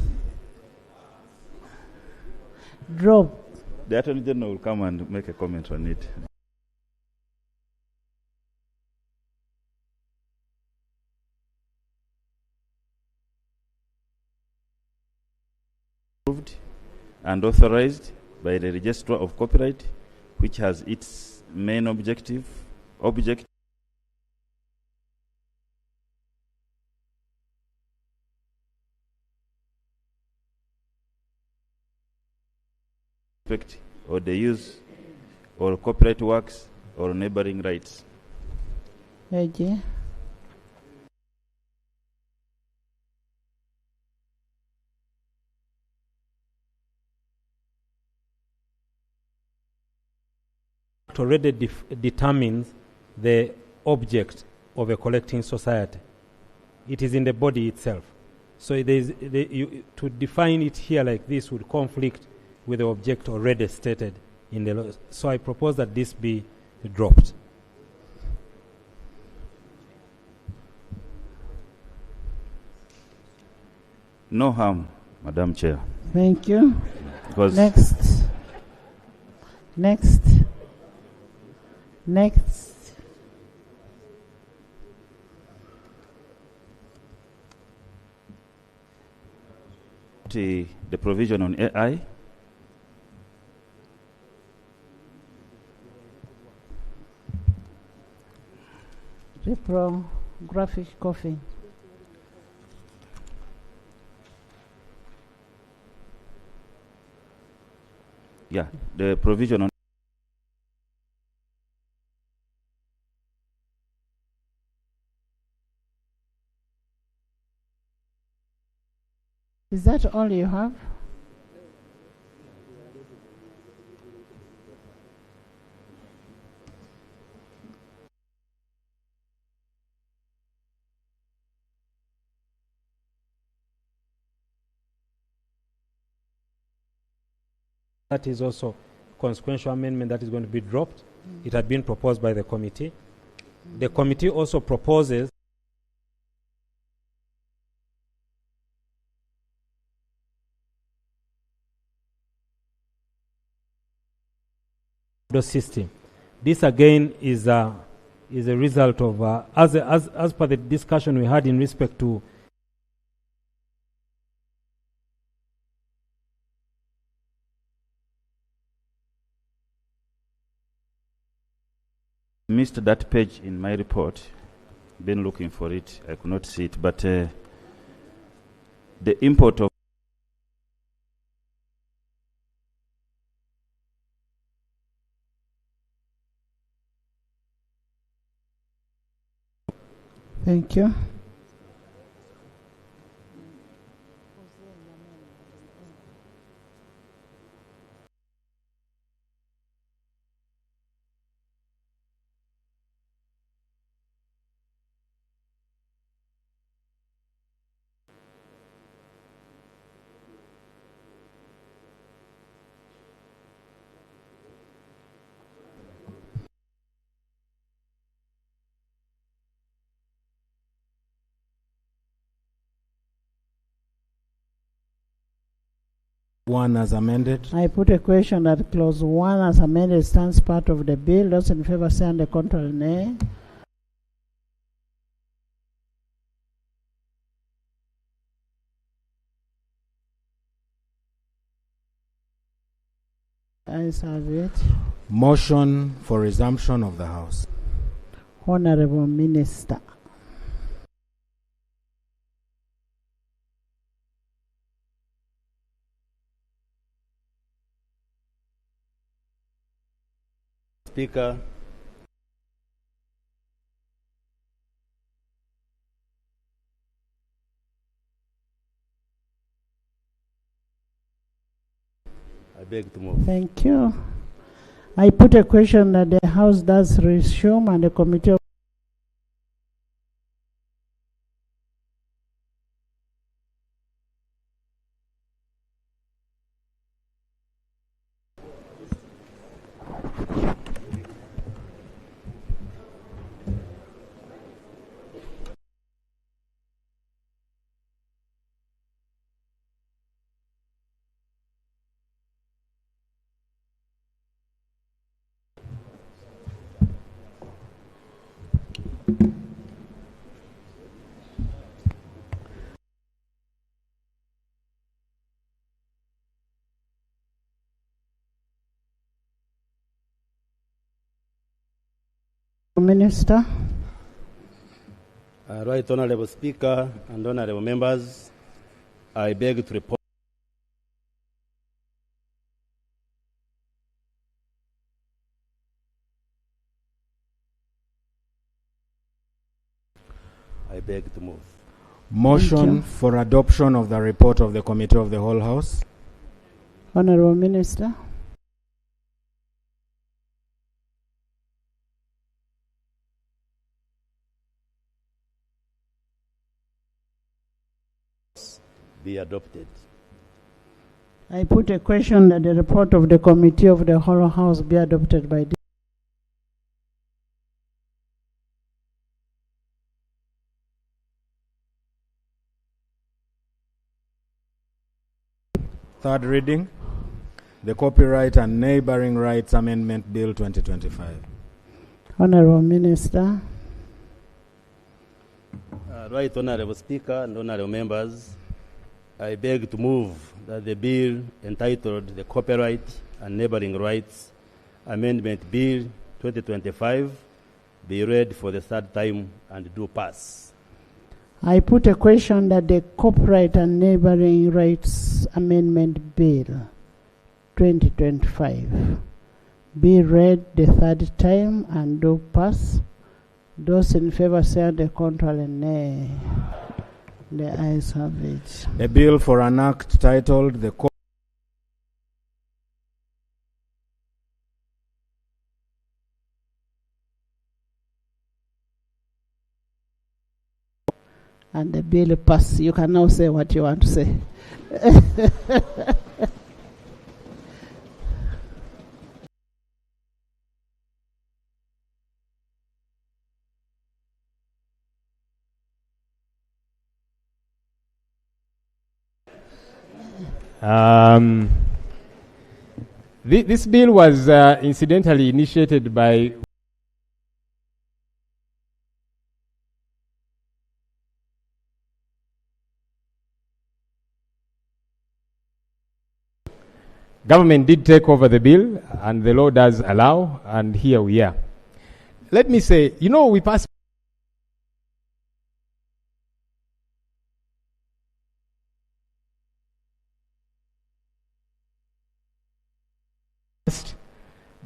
Drop. The Attorney General will come and make a comment on it. Approved and authorized by the Registrar of Copyright, which has its main object or the use or copyright works or neighboring rights. Okay. already determines the object of a collecting society. It is in the body itself. So to define it here like this would conflict with the object already stated in the law. So I propose that this be dropped. No harm, Madam Chair. Thank you. Because Next. the provision on AI. Reprographic coffee. Yeah, the provision on Is that all you have? That is also consequential amendment that is going to be dropped. It had been proposed by the committee. The committee also proposes the system This again is a result of, as per the discussion we had in respect to missed that page in my report. Been looking for it. I could not see it. But the import of Thank you. One as amended. I put a question that clause 1 as amended stands part of the bill. Those in favor say and the contrary nay. Ayes have it. Motion for resumption of the House. Honorable Minister. Speaker, I beg to move. Thank you. I put a question that the House does resume and the committee of Minister. Right Honorable Speaker and Honorable Members, I beg to report I beg to move. Motion for adoption of the report of the Committee of the Whole House. Honorable Minister. Be adopted. I put a question that the report of the Committee of the Whole House be adopted by the Third reading, the Copyright and Neighboring Rights Amendment Bill 2025. Honorable Minister. Right Honorable Speaker and Honorable Members, I beg to move that the bill entitled the Copyright and Neighboring Rights Amendment Bill 2025 be read for the third time and do pass. I put a question that the Copyright and Neighboring Rights Amendment Bill 2025 be read the third time and do pass. Those in favor say the contrary nay. The ayes have it. A bill for an act titled the And the bill pass. You can now say what you want to say. This bill was incidentally initiated by government did take over the bill, and the law does allow, and here we are. Let me say, we passed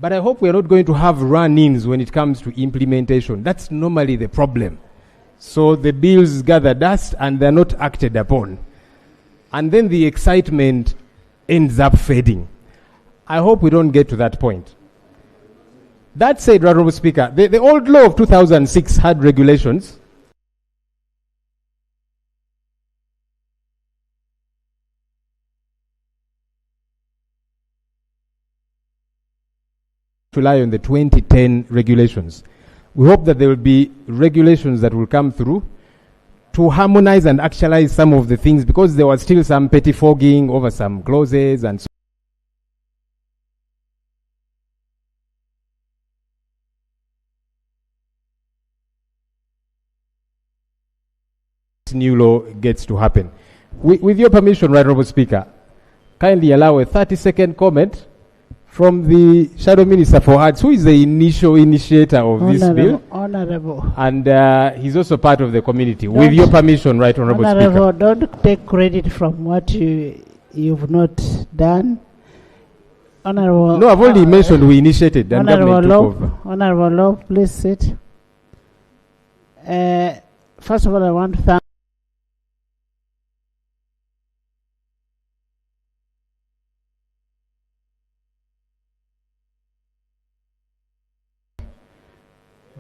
but I hope we are not going to have run-ins when it comes to implementation. That's normally the problem. So the bills gather dust and they're not acted upon. And then the excitement ends up fading. I hope we don't get to that point. That said, Honorable Speaker, the old law of 2006 had regulations. Rely on the 2010 regulations. We hope that there will be regulations that will come through to harmonize and actualize some of the things, because there was still some pettifogging over some clauses and so. New law gets to happen. With your permission, Right Honourable Speaker, kindly allow a 30-second comment from the Shadow Minister for Arts, who is the initiator of this bill. Honourable. And he's also part of the community. With your permission, Right Honourable Speaker. Speaker. Don't take credit from what you've not done. Honourable. No, I've already mentioned we initiated and government took over. Honourable Law, please sit. First of all, I want to thank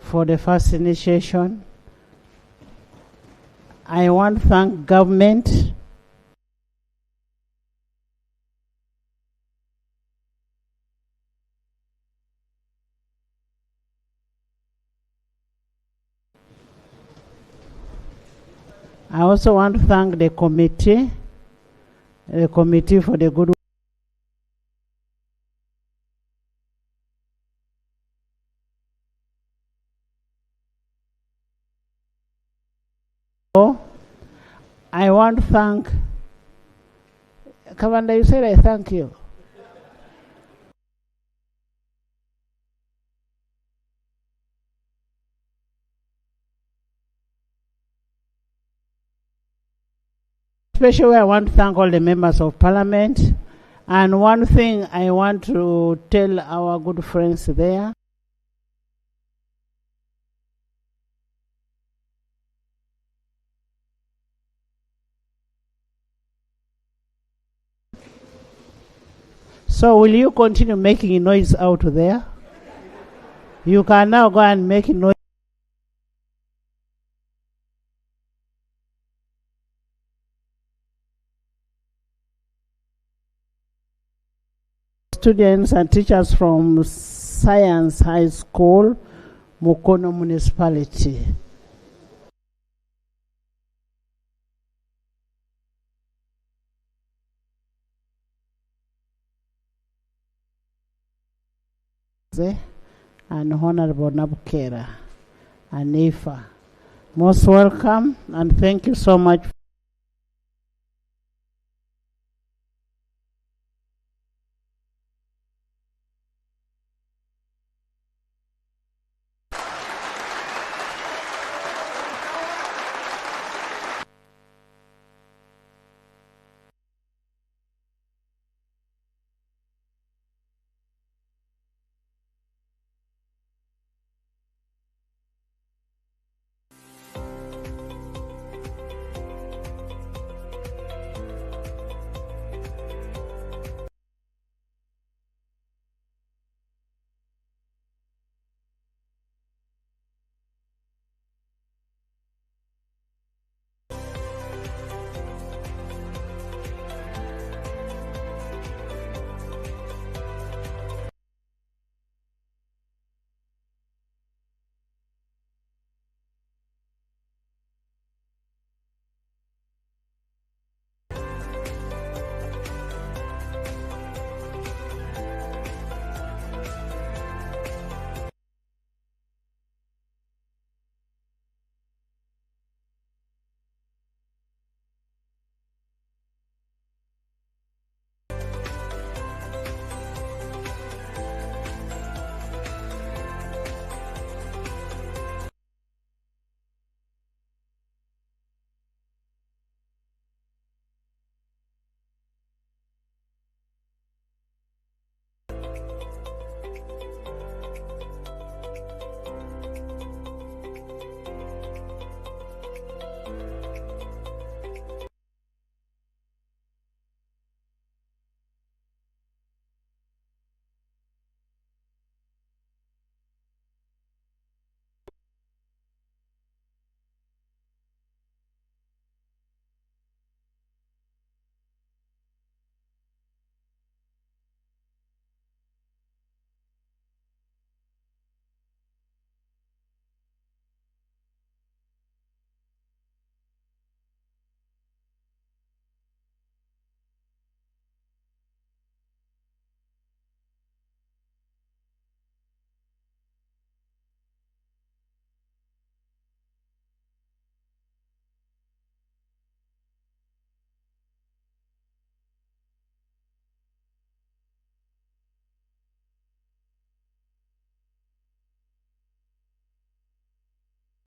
for the first initiation. I want to thank government I also want to thank the committee for the good work. I want to thank Commander, you said I thank you. Especially I want to thank all the members of parliament. And one thing I want to tell our good friends there, so will you continue making noise out there? You can now go and make noise. Students and teachers from Science High School, Mukono Municipality. And Honorable Nabukera and Ifa. Most welcome and thank you so much.